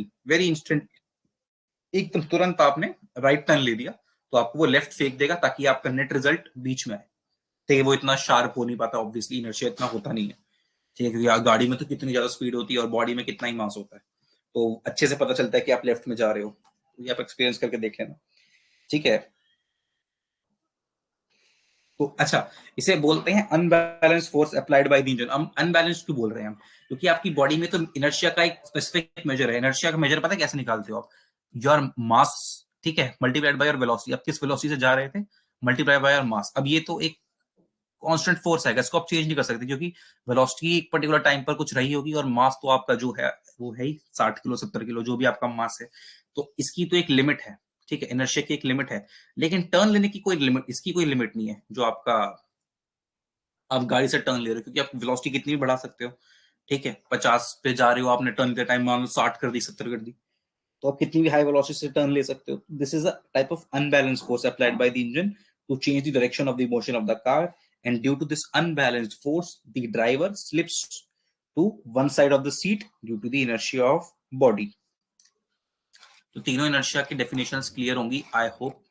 एकदम तुरंत आपने right turn ले दिया, तो आपको वो लेफ्ट फेंक देगा ताकि आपका नेट रिजल्ट बीच में आए, ठीक है। वो इतना शार्प हो नहीं पाता, ऑब्वियसली इनर्शिया इतना होता नहीं है, ठीक है, क्योंकि गाड़ी में तो कितनी ज्यादा स्पीड होती है और बॉडी में कितना ही मास होता है, तो अच्छे से पता चलता है कि आप लेफ्ट में जा रहे हो, ये आप एक्सपीरियंस करके देख लेना, ठीक है। तो अच्छा, इसे बोलते हैं unbalance force applied by the engine. हम अनबैलेंस क्यों बोल रहे हैं हम, क्योंकि आपकी बॉडी में तो इनर्शिया का एक स्पेसिफिक मेजर है। इनर्शिया का मेजर पता है कैसे निकालते हो आप, योर मास, ठीक है, मल्टीप्लाइड बाय योर वेलोसिटी, आप किस वेलोसिटी से जा रहे थे, मल्टीप्लाई बाय योर मास। अब ये तो एक कांस्टेंट फोर्स है, इसको आप चेंज नहीं कर सकते, क्योंकि वेलोसिटी एक पर्टिकुलर टाइम पर कुछ रही होगी और मास तो आपका जो है वो है ही 60 किलो 70 किलो, जो भी आपका मास है, तो इसकी तो एक लिमिट है, ठीक है, इनर्शिया की एक लिमिट है। लेकिन टर्न लेने की कोई लिमिट, इसकी कोई लिमिट नहीं है, जो आपका आप गाड़ी से टर्न ले रहे हो, क्योंकि आप वेलोसिटी कितनी भी बढ़ा सकते हो, ठीक है, 50 पे जा रहे हो आपने, टर्न के टाइम मान लो 60 कर दी, 70 कर दी, तो आप कितनी भी हाई वेलोसिटी से टर्न ले सकते हो। This is a type of unbalanced force applied by the engine to change the direction of the motion of the car, and due to this unbalanced force the driver slips to one side of the seat due to the inertia of body. तो तीनों inertia की definitions clear होंगी, I hope.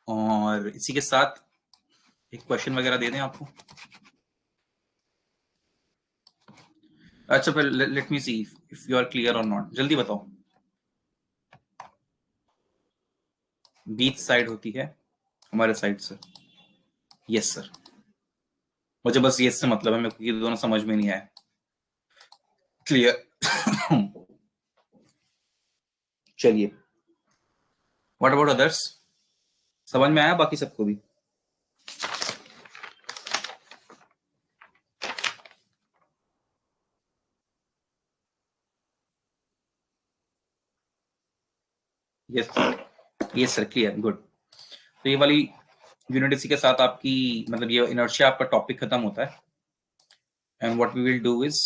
और इसी के साथ एक question वगैरह दे दें आपको। अच्छा, पहले let me see if you are clear और नॉट, जल्दी बताओ। बीच साइड होती है हमारे साइड से, यस सर, मुझे बस यस से मतलब है, मेरे को ये दोनों समझ में नहीं आया, क्लियर। चलिए, व्हाट अबाउट अदर्स, समझ में आया बाकी सबको भी। Yes yes sir, clear, good. तो ये वाली यूनिट इसी के साथ आपकी, मतलब ये इनर्शिया आपका टॉपिक खत्म होता है। And what we will do is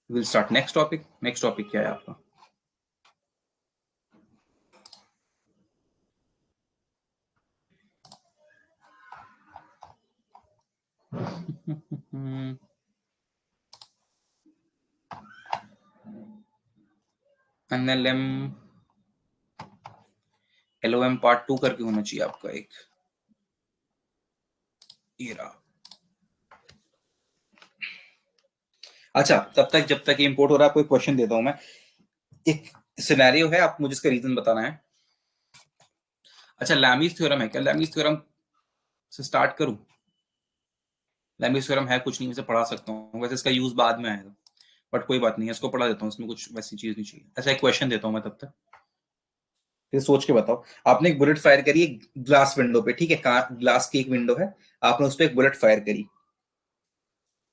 will start next topic. Next topic क्या है आपका? एनएलएम एलओएम पार्ट 2 करके होना चाहिए आपका एक, ये रहा। अच्छा, तब तक जब तक इंपोर्ट हो रहा है आपको एक क्वेश्चन देता हूं मैं। एक सिनेरियो है, आप मुझे इसका रीजन बताना है। अच्छा, लैमीज थ्योरम है क्या? लैमीज थ्योरम से स्टार्ट करूं? लैमीज थ्योरम है कुछ नहीं, वैसे पढ़ा सकता हूँ, वैसे इसका यूज बाद में आएगा, बट कोई बात नहीं है, इसको पढ़ा देता हूँ, इसमें कुछ वैसी चीज नहीं चाहिए। अच्छा, एक क्वेश्चन देता हूँ मैं तब तक, फिर सोच के बताओ। आपने एक बुलेट फायर करी एक ग्लास विंडो पे, ठीक है, ग्लास की एक विंडो है, आपने उस पर एक बुलेट फायर करी,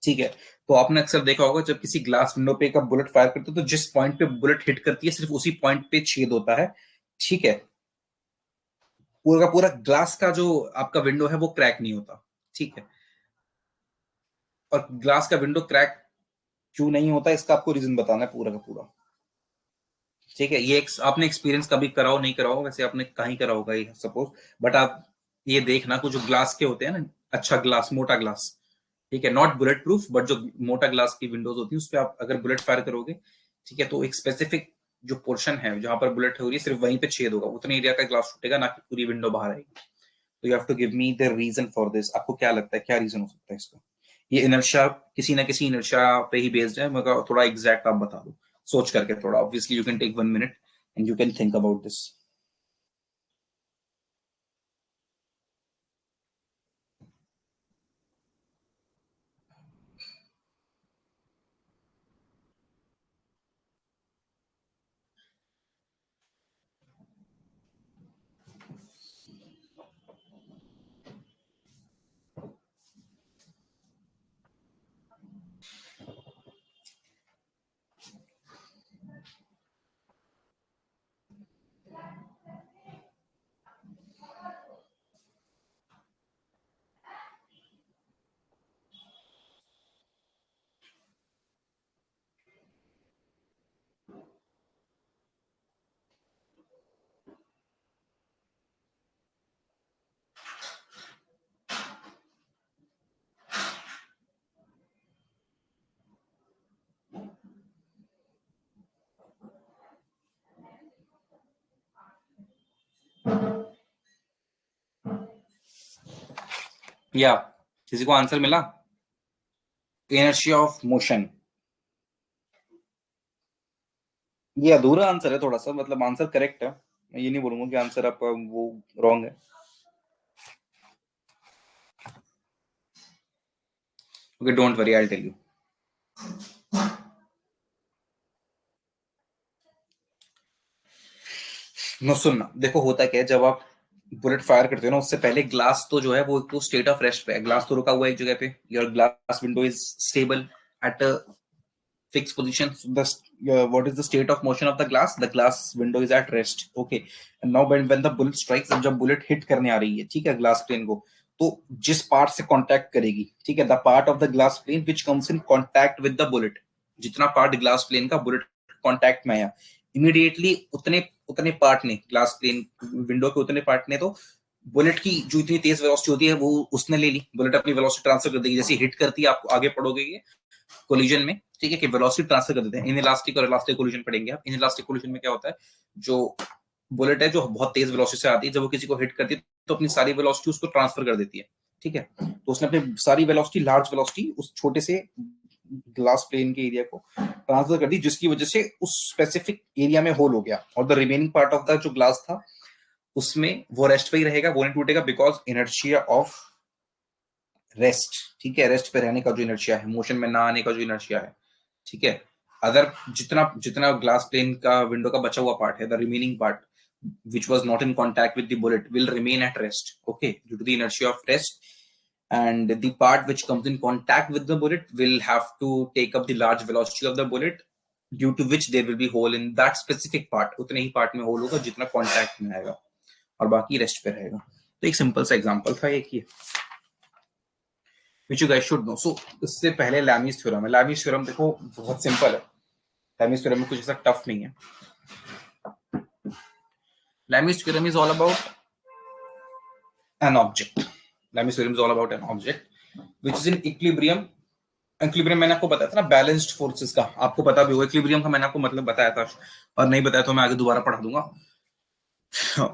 ठीक है। तो आपने अक्सर देखा होगा जब किसी ग्लास विंडो पे का बुलेट फायर करते हो तो जिस पॉइंट पे बुलेट हिट करती है सिर्फ उसी पॉइंट पे छेद होता है, ठीक है। पूरा का पूरा ग्लास का जो आपका विंडो है वो क्रैक नहीं होता, ठीक है। और ग्लास का विंडो क्रैक क्यों नहीं होता, इसका आपको रीजन बताना है पूरा का पूरा, ठीक है। ये आपने एक्सपीरियंस कभी कराओ नहीं कराओ, वैसे आपने कहीं करा होगा ये सपोज, बट आप ये देखना, कुछ जो ग्लास के होते हैं ना, अच्छा ग्लास, मोटा ग्लास, ठीक है, नॉट बुलेट प्रूफ, बट जो मोटा ग्लास की विंडोज होती है उस पर आप अगर बुलेट फायर करोगे, ठीक है, तो एक स्पेसिफिक जो पोर्शन है जहां पर बुलेट हो रही है सिर्फ वहीं पे छेद होगा, उतने एरिया का ग्लास टूटेगा, ना कि पूरी विंडो बाहर आएगी। तो you have to give me the reason for this, आपको क्या लगता है क्या रीजन हो सकता है इसका? ये इनर्शिया, किसी ना किसी इनर्शिया पे ही बेस्ड है, मगर थोड़ा एग्जैक्ट आप बता दो सोच करके थोड़ा। Obviously you can take 1 minute and you can think about this. या किसी को आंसर मिला? Inertia of motion. ये अधूरा आंसर है थोड़ा सा, मतलब आंसर करेक्ट है, मैं ये नहीं बोलूंगा कि आंसर आपका वो रॉन्ग है। Okay, don't worry, I tell you. No, सुनना, देखो होता क्या है, जब आप बुलेट फायर करते हो ना, उससे पहले ग्लास तो जो है वो तो स्टेट ऑफ रेस्ट पे है, ग्लास तो रुका हुआ है एक जगह पे, your glass window is stable at a fixed position. So what is the state of motion of the glass? The glass window is at rest. Okay. And now when the bullet strikes, जब bullet hit करने आ रही है, ठीक है, glass plane को, तो जिस part से कांटेक्ट करेगी, ठीक है, the part of the glass plane which comes in contact with the bullet, जितना पार्ट ग्लास प्लेन का बुलेट कांटेक्ट में आया, इमीडिएटली उतने उतने पार्ट ने, ग्लास प्लेन विंडो के उतने पार्ट ने, तो बुलेट की जो इतनी तेज वेलोसिटी होती है वो उसने ले ली, बुलेट अपनी वेलोसिटी ट्रांसफर कर देगी, जैसे हिट करती है आप आगे पढ़ोगे ये कोलिजन में, ठीक है, कि वेलोसिटी ट्रांसफर कर देते हैं। इन इलास्टिक और इलास्टिक कोलिजन पढ़ेंगे आप। इन इलास्टिक कोलिजन में क्या होता है, जो बुलेट है जो बहुत तेज वेलोसिटी से आती है, जब वो किसी को हिट करती है तो अपनी सारी वेलोसिटी उसको ट्रांसफर कर देती है, ठीक है। तो उसने अपनी सारी वेलोसिटी, लार्ज वेलोसिटी उस छोटे से ग्लास प्लेन के एरिया को ट्रांसफर कर दी, जिसकी वजह से उस स्पेसिफिक एरिया में होल हो गया, और the remaining part of the जो ग्लास था उसमें वो रेस्ट पे ही रहेगा, वो नहीं टूटेगा, बिकॉज इनर्शिया ऑफ रेस्ट, ठीक है, रेस्ट पे रहने का जो इनर्शिया है, मोशन में ना आने का जो इनर्शिया है, ठीक है। अदर जितना जितना ग्लास प्लेन का विंडो का बचा हुआ पार्ट है, the remaining part which was not in contact with the bullet will remain at rest, okay, due to the inertia of rest, and the part which comes in contact with the bullet will have to take up the large velocity of the bullet, due to which there will be hole in that specific part, उतने ही part में whole होगा जितना contact में आएगा, और बाकी rest पे रहेगा। तो एक सिंपल सा एग्जांपल था एक ये, which you guys should know. So इससे पहले लैमीज थ्योरम है। लैमीज थ्योरम देखो बहुत सिंपल है, लैमीज थ्योरम में कुछ ऐसा टफ नहीं है। Lami's theorem is all about an object. Lami's theorem is all about an object which is in equilibrium. Equilibrium मैंने आपको बताया था ना, बैलेंस्ड फोर्सेस का, आपको पता भी होगा इक्विलिब्रियम का, मैंने आपको मतलब बताया था, और नहीं बताया तो मैं आगे दोबारा पढ़ा दूंगा।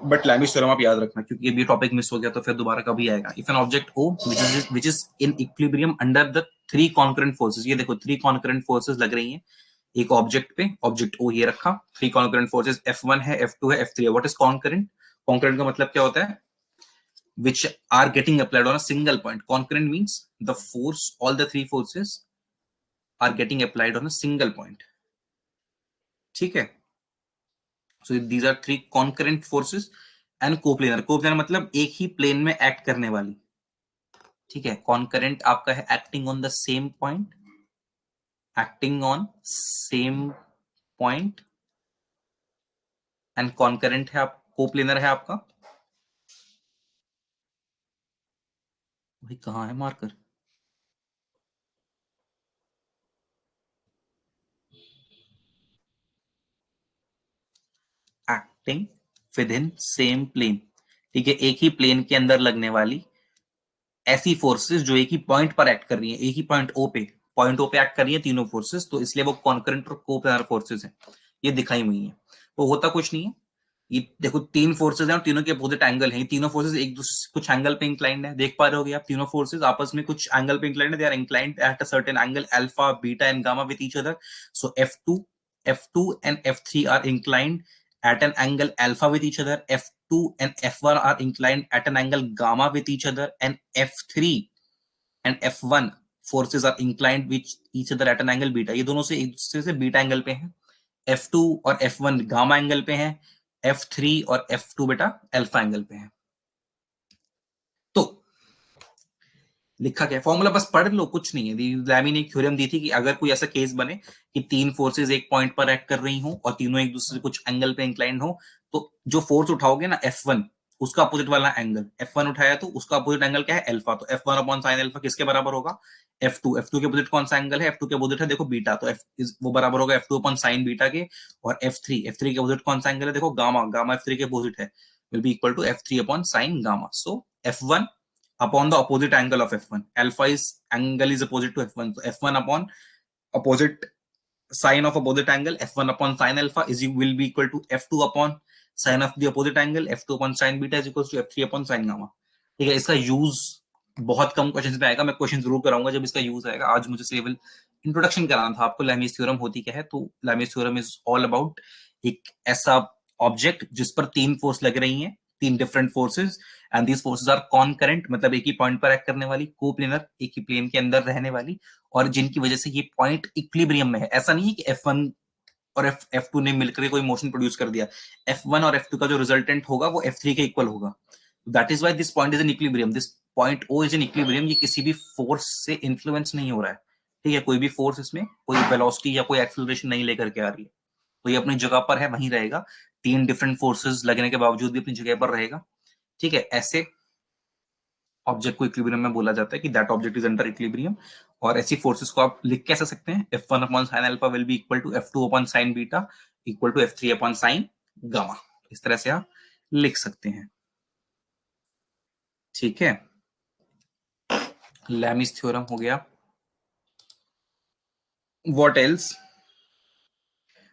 बट लैमीज थ्योरम आप याद रखना, क्योंकि ये भी टॉपिक मिस हो गया तो फिर दोबारा कभी आएगा। If an object O which is in equilibrium under the three concurrent forces, ये देखो थ्री कॉन्करेंट फोर्सेस लग रही हैं एक ऑब्जेक्ट पे, ऑब्जेक्ट ओ ये रखा, थ्री कॉन्करेंट फोर्सेस F1 है, F2 है, F3 है। What is concurrent? कॉन्करेंट का मतलब क्या होता है? which are getting applied on a single point. Concurrent means the force, all the three forces are getting applied on a single point. ठीक है? So these are three concurrent forces and coplanar. Coplanar मतलब एक ही plane में act करने वाली। ठीक है? Concurrent आपका है acting on the same point, acting on same point, and concurrent है आप, coplanar है आपका। भाई कहाँ है marker? Acting within same plane. ठीक है, एक ही प्लेन के अंदर लगने वाली ऐसी फोर्सेस जो एक ही पॉइंट पर एक्ट कर रही है, एक ही पॉइंट ओ पे एक्ट कर रही है तीनों फोर्सेस, तो इसलिए वो कॉन्करेंट और कोप्लानर फोर्सेस हैं। ये दिखाई हुई है। वो होता कुछ नहीं है, ये देखो तीन फोर्सेस हैं और तीनों के अपोजिट एंगल हैं। तीनों फोर्सेस एक दूसरे कुछ एंगल पे इंक्लाइंड है, देख पा रहे होगे आप, तीनों फोर्सेस आपस में कुछ एंगल पे इंक्लाइंड है। They are inclined at a certain angle alpha, beta and gamma with each other. So F2 and F3 are inclined at an angle alpha with each other. F2 and F1 are inclined at an angle gamma with each other, and F3 and F1 forces are inclined with each other at an angle beta. ये दोनों से एक दूसरे से beta angle पे हैं। F2 और F1 gamma angle पे हैं, F3 और F2 बेटा अल्फा एंगल पे हैं। तो लिखा क्या फॉर्मूला, बस पढ़ लो, कुछ नहीं है। लैमी ने थ्योरम दी थी कि अगर कोई ऐसा केस बने कि तीन फोर्सेस एक पॉइंट पर एक्ट कर रही हो और तीनों एक दूसरे कुछ एंगल पे इंक्लाइंड हो, तो जो फोर्स उठाओगे ना F1, उसका अपोजिट वाला एंगल F1 उठाया तो उसका अपोजिट एंगल क्या है? अल्फा। तो F1 अपॉन साइन अल्फा किसके बराबर होगा? F2 के अपोजिट कौन सा एंगल है? F2 के अपोजिट है देखो बीटा, तो वो बराबर होगा F2 अपॉन साइन बीटा के। और F3 के अपोजिट कौन सा एंगल है? देखो गामा, गामा F3 के अपोजिट है, will be equal to F3 upon sine gamma. So F1 upon the opposite angle of F1. Alpha is angle is opposite to F1. So F1 upon opposite sine of opposite angle, F1 upon sine alpha is will be equal to F2 upon sine of the opposite angle, F2 upon sine beta is equal to F3 upon sine gamma. ठीक है, इसका use बहुत कम questions में आएगा, मैं question जरूर कराऊंगा जब इसका यूज आएगा। आज मुझे केवल इंट्रोडक्शन कराना था आपको, लैमीज थ्योरम होती क्या है। तो लैमीज थ्योरम इज ऑल अबाउट एक ऐसा ऑब्जेक्ट जिस पर तीन फोर्स लग रही हैं, तीन different forces, and these forces are concurrent, मतलब एक ही पॉइंट पर एक्ट करने वाली, कोप्लेनर एक ही प्लेन के अंदर रहने वाली, और जिनकी वजह से ये पॉइंट इक्विलिब्रियम में है। ऐसा नहीं है कि F1 और F2 ने मिलकर कोई मोशन प्रोड्यूस कर दिया। F1 और F2 का जो रिजल्टेंट होगा वो F3 के इक्वल होगा। That is why this point is in equilibrium, this point O is in equilibrium. ये किसी भी फोर्स से इन्फ्लुएंस नहीं हो रहा है। ठीक है, कोई भी फोर्स इसमें कोई वेलोसिटी या कोई एक्सेलरेशन नहीं लेकर के आ रही है, तो ये अपनी जगह पर है, वहीं रहेगा। तीन डिफरेंट फोर्सेस लगने के बावजूद भी अपनी जगह पर रहेगा। ठीक है, ऐसे ऑब्जेक्ट को इक्विलिब्रियम में बोला जाता है कि that object is under equilibrium. और ऐसी फोर्सेस को आप लिख कैसे सकते हैं? F1 upon sine alpha will be equal to F2 upon sine beta equal to F3 upon sine gamma. इस तरह से आप लिख सकते हैं। ठीक है, लैमीज थ्योरम हो गया। What else?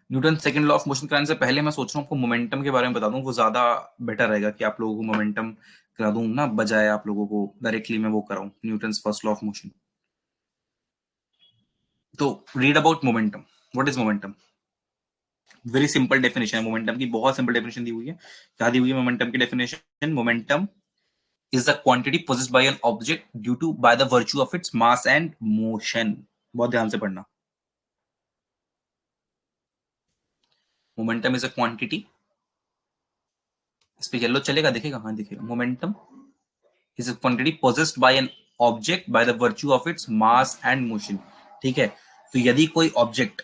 Newton second law of motion कराने से पहले मैं सोच रहा हूँ आपको मोमेंटम के बारे में बता दूं, वो ज्यादा बेटर रहेगा कि आप लोगों को मोमेंटम करा दूं ना, बजाय आप लोगों को डायरेक्टली मैं वो कराऊं Newton first law of motion. तो read about momentum. What is momentum? Very simple definition है मोमेंटम की, बहुत सिंपल डेफिनेशन दी हुई है। क्या दी हुई है मोमेंटम की definition? Momentum is the quantity possessed by an object due to by the virtue of its mass and motion। बहुत ध्यान से पढ़ना। मोमेंटम इज अ क्वांटिटी, इस पे येलो चलेगा, दिखेगा? हाँ दिखेगा। Momentum is a quantity possessed by an object by the virtue of its mass and motion। ठीक है, तो यदि कोई ऑब्जेक्ट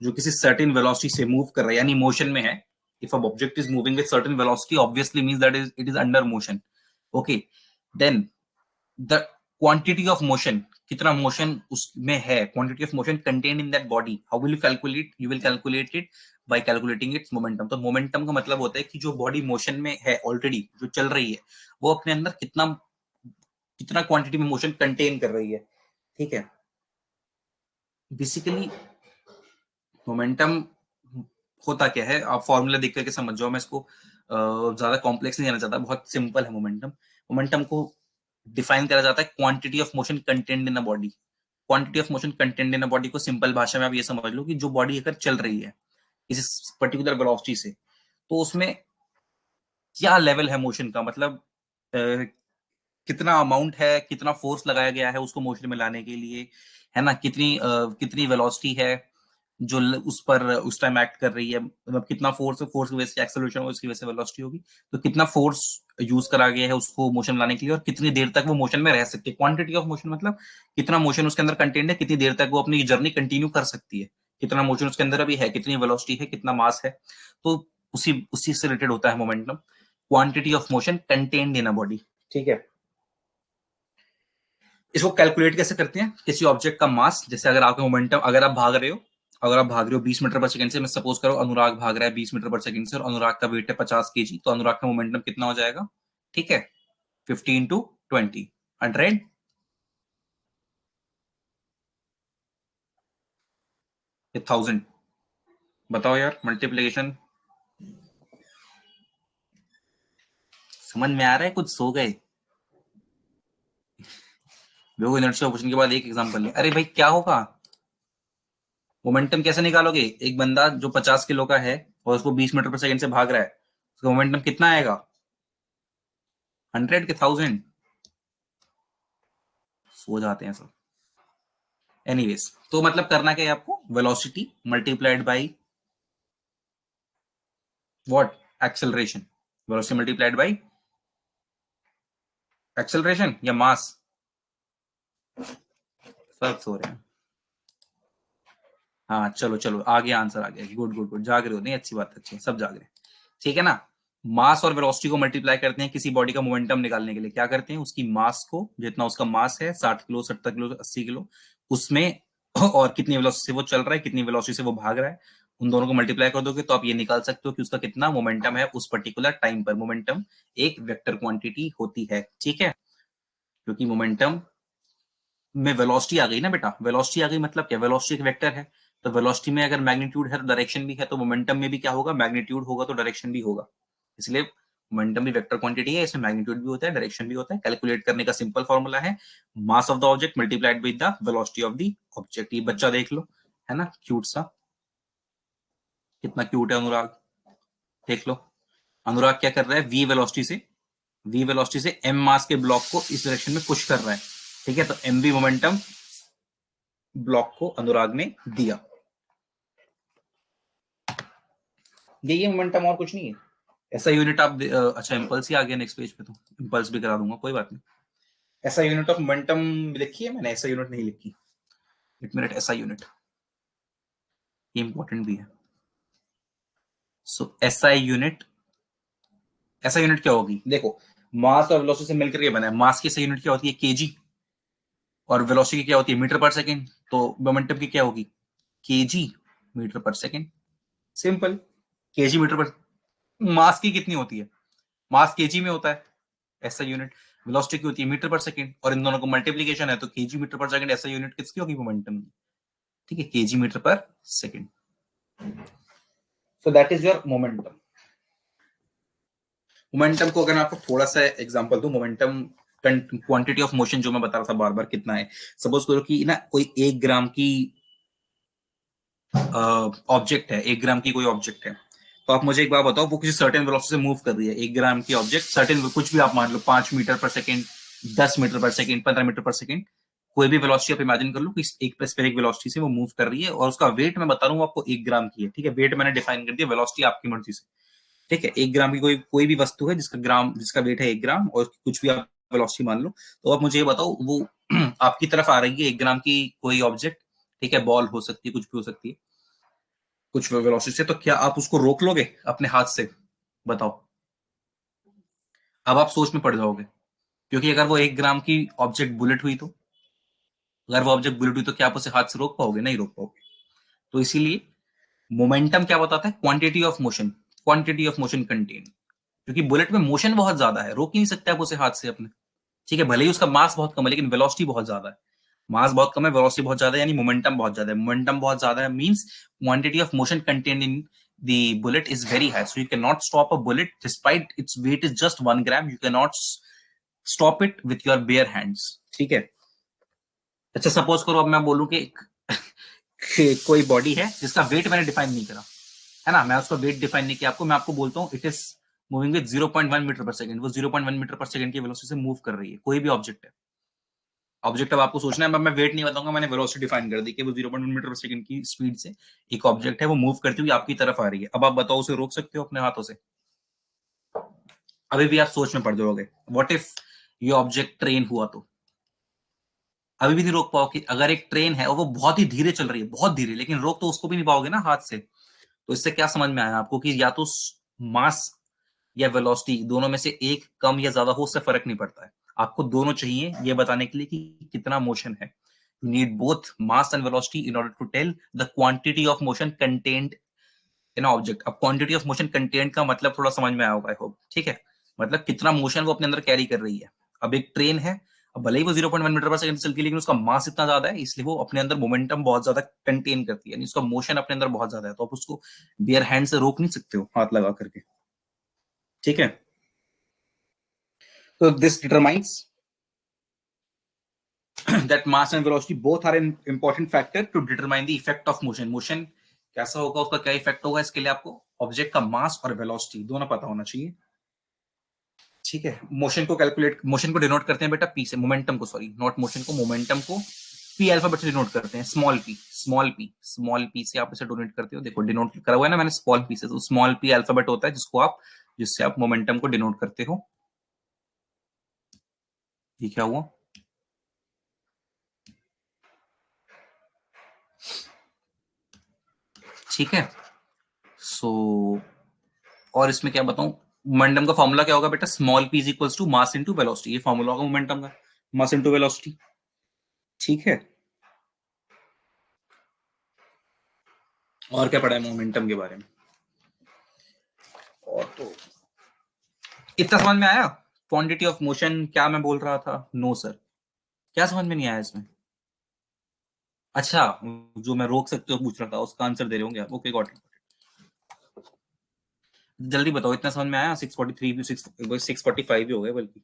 जो किसी सर्टेन वेलोसिटी से मूव कर रहा है, यानी मोशन में है, if a object is moving with certain velocity obviously means that it is under motion. Okay, then the quantity of motion, कितना मोशन उसमें है, quantity of motion contained in that body, how will you calculate? You will calculate it by calculating its momentum. तो momentum का मतलब होता है कि जो बॉडी मोशन में है ऑलरेडी, जो चल रही है, वो अपने अंदर कितना कितना क्वांटिटी में मोशन कंटेन कर रही है। ठीक है, बेसिकली मोमेंटम होता क्या है, आप फॉर्मूला देख करके समझ जाओ, मैं इसको ज्यादा कॉम्प्लेक्स नहीं जाना चाहता, बहुत सिंपल है मोमेंटम। मोमेंटम को डिफाइन करा जाता है quantity of motion contained in a body. Quantity of motion content in a body को सिंपल भाषा में आप ये समझ लो कि जो बॉडी अगर चल रही है किसी पर्टिकुलर वेलोसिटी से, तो उसमें क्या लेवल है मोशन का, मतलब कितना अमाउंट है, कितना फोर्स लगाया गया है उसको मोशन में लाने के लिए, है ना, कितनी वेलोसिटी है जो उस पर उस टाइम एक्ट कर रही है, मतलब कितना फोर्स की वजह से एक्सेलरेशन होगी, उसकी वजह से वेलोसिटी होगी, तो कितना फोर्स यूज करा गया है उसको मोशन लाने के लिए, और कितनी देर तक वो मोशन में रह सकती है। क्वांटिटी ऑफ मोशन मतलब कितना मोशन उसके अंदर कंटेंट है, कितनी देर तक वो अपनी जर्नी कंटिन्यू कर सकती है, कितना मोशन उसके अंदर अभी है, कितनी वेलोसिटी है, कितना मास है। तो उसी उसी से रिलेटेड होता है momentum, quantity of motion contained in a body. ठीक है, इसको कैलकुलेट कैसे करते हैं, किसी ऑब्जेक्ट का मास, जैसे अगर आपका मोमेंटम, अगर आप भाग रहे हो 20 मीटर पर सेकंड से, मैं सपोज करो अनुराग भाग रहा है 20 मीटर पर सेकंड से और अनुराग का वेट है 50 केजी, तो अनुराग का मोमेंटम कितना हो जाएगा? ठीक है, 15 टू 20 100, ये 1000। बताओ यार, मल्टीप्लीकेशन समझ में आ रहा है? कुछ सो गए? वेव इनर्शिया ऑपरेशन के बाद एक एग्जांपल ले। अरे भाई क्या होगा, मोमेंटम कैसे निकालोगे? एक बंदा जो 50 किलो का है और उसको 20 मीटर पर सेकंड से भाग रहा है, उसका मोमेंटम कितना आएगा? 100 के 1000? सो जाते हैं सब। एनीवेज, तो मतलब करना क्या है आपको, velocity multiplied by what, acceleration. Velocity multiplied by acceleration या मास, सब सो रहे हैं। हाँ चलो चलो, आ गया आंसर, आ गया, गुड गुड गुड, जाग रहे हो, नहीं अच्छी बात, अच्छी, सब जाग रहे हैं। ठीक है ना, मास और वेलोसिटी को मल्टीप्लाई करते हैं किसी बॉडी का मोमेंटम निकालने के लिए। क्या करते हैं, उसकी मास को, जितना उसका मास है 60 किलो 70 किलो 80 किलो, उसमें और कितनी वेलोसिटी से वो चल रहा है, कितनी वेलोसिटी से वो भाग रहा है, उन दोनों को मल्टीप्लाई कर दोगे तो आप ये निकाल सकते हो कि उसका कितना मोमेंटम है उस पर्टिकुलर टाइम पर। मोमेंटम एक वेक्टर क्वांटिटी होती है। ठीक है, क्योंकि मोमेंटम में वेलोसिटी आ गई ना बेटा, वेलोसिटी आ गई मतलब क्या, वेलोसिटी एक वेक्टर है, तो वेलोसिटी में अगर मैग्नीट्यूड है तो डायरेक्शन भी है, तो मोमेंटम में भी क्या होगा, मैग्नीट्यूड होगा तो डायरेक्शन भी होगा। इसलिए मोमेंटम भी वेक्टर क्वांटिटी है, इसमें मैग्नीट्यूड भी होता है, डायरेक्शन भी होता है। कैलकुलेट करने का सिंपल फॉर्मूला है mass of the object multiplied with the velocity of the object. ये बच्चा देख लो, है ना क्यूट सा, कितना क्यूट है अनुराग, देख लो। अनुराग क्या कर रहा है, वी वेलोसिटी से एम मास के ब्लॉक को इस डायरेक्शन में पुश कर रहा है। ठीक है, तो एम वी मोमेंटम ब्लॉक को अनुराग ने दिया, यही मोमेंटम और कुछ नहीं है। ऐसा यूनिट आप अच्छा इम्पल्स ही आ गया नेक्स्ट पेज पे, तो इम्पल्स भी करा दूंगा, कोई बात नहीं। ऐसा यूनिट ऑफ मोमेंटम लिखी है मैंने, ऐसा यूनिट नहीं लिखी, एक मिनट, ऐसा यूनिट ये इंपॉर्टेंट भी है। सो एसआई यूनिट, ऐसा यूनिट क्या होगी, देखो मास और वेलोसिटी से मिलकर के बना है। मास की सही यूनिट क्या होती है, केजी, और वेलोसिटी की क्या होती है, मीटर पर सेकंड, तो मोमेंटम की क्या होगी, KG metre per second. Simple, KG metre पर। मास की कितनी होती है, मास केजी में होता है, ऐसा यूनिट। वेलोसिटी की होती है मीटर पर सेकंड, और इन दोनों को मल्टीप्लीकेशन है तो केजी मीटर पर सेकंड, ऐसा यूनिट किसकी होगी, मोमेंटम की। ठीक है, KG metre per second. So that is your momentum. Momentum को अगर मैं आपको थोड़ा सा एग्जांपल दूं, मोमेंटम क्वांटिटी ऑफ मोशन जो मैं बता रहा था बार बार कितना है, सपोज करो कि ना कोई 1 ग्राम की ऑब्जेक्ट है, 1 ग्राम की कोई ऑब्जेक्ट है, तो आप मुझे एक बात बताओ, वो किसी सर्टेन वेलोसिटी से मूव कर रही है, 1 ग्राम की ऑब्जेक्ट सर्टेन, कुछ भी आप मान लो, 5 metre per second, 10 metre per second, 15 metre per second, कोई भी वेलोसिटी आप इमेजिन कर लो कि एक स्पेसिफिक वेलोसिटी से वो मूव कर रही है, और उसका वेट मैं बता रहा हूँ आपको 1 ग्राम की है। ठीक है, वेट मैंने डिफाइन कर दिया, वेलोसिटी आपकी मर्जी से। ठीक है, 1 ग्राम की कोई भी वस्तु है जिसका वेट है 1 ग्राम, और कुछ भी आप वेलोसिटी मान लो, तो आप मुझे ये बताओ, वो आपकी तरफ आ रही है 1 ग्राम की कोई ऑब्जेक्ट, ठीक है, बॉल हो सकती है, कुछ भी हो सकती है, कुछ वेलोसिटी से, तो क्या आप उसको रोक लोगे अपने हाथ से? बताओ, अब आप सोच में पड़ जाओगे, क्योंकि अगर वो 1 ग्राम की ऑब्जेक्ट बुलेट हुई, तो अगर वो ऑब्जेक्ट बुलेट हुई तो क्या आप उसे हाथ से रोक पाओगे? नहीं रोक पाओगे। तो इसीलिए मोमेंटम क्या बताता है, quantity of motion, quantity of motion contain, क्योंकि बुलेट में मोशन बहुत ज्यादा है, रोक ही नहीं सकते आप उसे हाथ से अपने। ठीक है, भले ही उसका मास बहुत कम है लेकिन वेलोसिटी बहुत ज्यादा है। मास बहुत कम है, वेलोसिटी बहुत ज्यादा है, यानी मोमेंटम बहुत ज्यादा है। मोमेंटम बहुत ज्यादा है means quantity of motion contained in the bullet is very high, so you cannot stop a bullet despite its weight is just 1 gram. You cannot stop it with your bare hands. ठीक है, अच्छा suppose करो अब मैं बोलूं कि कोई body है जिसका वेट मैंने डिफाइन नहीं करा, है ना, मैं उसका वेट डिफाइन नहीं किया आपको, मैं आपको बोलता हूँ it is moving with 0.1 metre per second, वो 0.1 मीटर पर सेकंड की वेलोसिटी से मूव कर रही है, कोई भी ऑब्जेक्ट है। ऑब्जेक्ट अब आपको सोचना है, मैं वेट नहीं बताऊंगा, मैंने वेलोसिटी डिफाइन कर दी कि वो 0.1 मीटर पर सेकंड की स्पीड से एक ऑब्जेक्ट है, वो मूव करती हुई आपकी तरफ आ रही है। अब आप बताओ उसे रोक सकते हो अपने हाथों से? अभी भी आप सोच में पड़ जाओगे। व्हाट इफ ये ऑब्जेक्ट ट्रेन हुआ तो? अभी भी नहीं रोक पाओ कि अगर एक ट्रेन है और वो बहुत ही धीरे चल रही है, बहुत धीरे, लेकिन रोक तो उसको भी नहीं पाओगे ना हाथ से। तो इससे क्या समझ में आया आपको कि या तो मास या वेलोसिटी दोनों में से एक कम या ज्यादा हो, उससे फर्क नहीं पड़ता है, आपको दोनों चाहिए ये बताने के लिए कि कितना मोशन है। You need both mass and velocity in order to tell the quantity of motion contained in object. अब क्वांटिटी ऑफ मोशन कंटेंट का मतलब थोड़ा समझ में आया होगा आई होप, ठीक है, मतलब कितना मोशन वो अपने अंदर कैरी कर रही है। अब एक ट्रेन है, अब भले ही वो 0.1 मीटर पर सेकंड चलती है, लेकिन उसका मास इतना ज्यादा है, इसलिए वो अपने अंदर मोमेंटम बहुत ज्यादा कंटेन करती है, यानी उसका मोशन अपने अंदर बहुत ज्यादा है, तो आप उसको बेयर हैंड से रोक नहीं सकते हो हाथ लगा करके, ठीक है। तो this determines that mass and velocity both are an important factor to determine the effect of motion। Motion कैसा होगा, उसका क्या इफेक्ट होगा, इसके लिए आपको ऑब्जेक्ट का मास और वेलोसिटी दोनों पता होना चाहिए, ठीक है। मोशन को कैलकुलेट, मोशन को डिनोट करते हैं बेटा पी से, मोमेंटम को, सॉरी नॉट मोशन को, मोमेंटम को पी अल्फाबेट से डिनोट करते हैं, small P, small P, small P से आप इसे डोनेट करते हो, देखो डिनोट करा हुआ है ना मैंने स्मॉल पी से, तो स्मॉल पी अल्फाबेट होता है जिसको आप, जिससे आप मोमेंटम को डिनोट करते हो। ये क्या हुआ? ठीक है। सो और इसमें क्या बताऊं, मोमेंटम का फॉर्मूला क्या होगा बेटा, small p is equals to mass into velocity, ये फॉर्मूला होगा मोमेंटम का, मास इनटू वेलोसिटी, ठीक है। और क्या पढ़ा है मोमेंटम के बारे में? और तो इतना समझ में आया, क्वांटिटी ऑफ मोशन क्या मैं बोल रहा था? नो सर, क्या समझ में नहीं आया इसमें? अच्छा, जो मैं रोक सकते हो पूछ रहा था, उसका आंसर दे रहे होंगे आप, ओके गॉट इट। जल्दी बताओ, इतना समझ में आया? 6:43 भी, 6:45 भी हो गए बल्कि।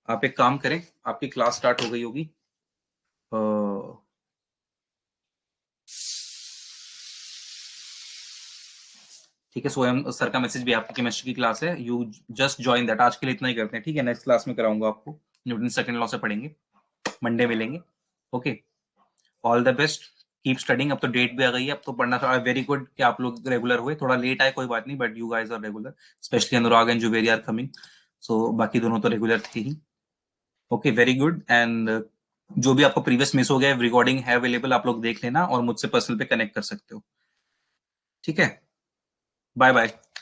आप एक काम करें, आपकी क्लास स्टार्ट हो गई होगी, ठीक है। स्वयं सर का मैसेज भी, आपकी केमिस्ट्री की क्लास है, यू जस्ट ज्वाइन दैट। आज के लिए इतना ही करते हैं, ठीक है, नेक्स्ट क्लास में कराऊंगा आपको, न्यूटन सेकंड लॉ से पढ़ेंगे, मंडे मिलेंगे, okay. All the best, keep studying. अब तो डेट भी आ गई है, अब तो पढ़ना था। वेरी गुड कि आप लोग रेगुलर हुए, थोड़ा लेट आए कोई बात नहीं, but you guys are regular, specially Anurag and Juveri are coming, so बाकी दोनों तो रेगुलर थे ही, ओके वेरी गुड। एंड जो भी आपको प्रीवियस मिस हो गया, रिकॉर्डिंग है अवेलेबल, आप लोग देख लेना और मुझसे पर्सनल पे कनेक्ट कर सकते हो, ठीक है। Bye bye.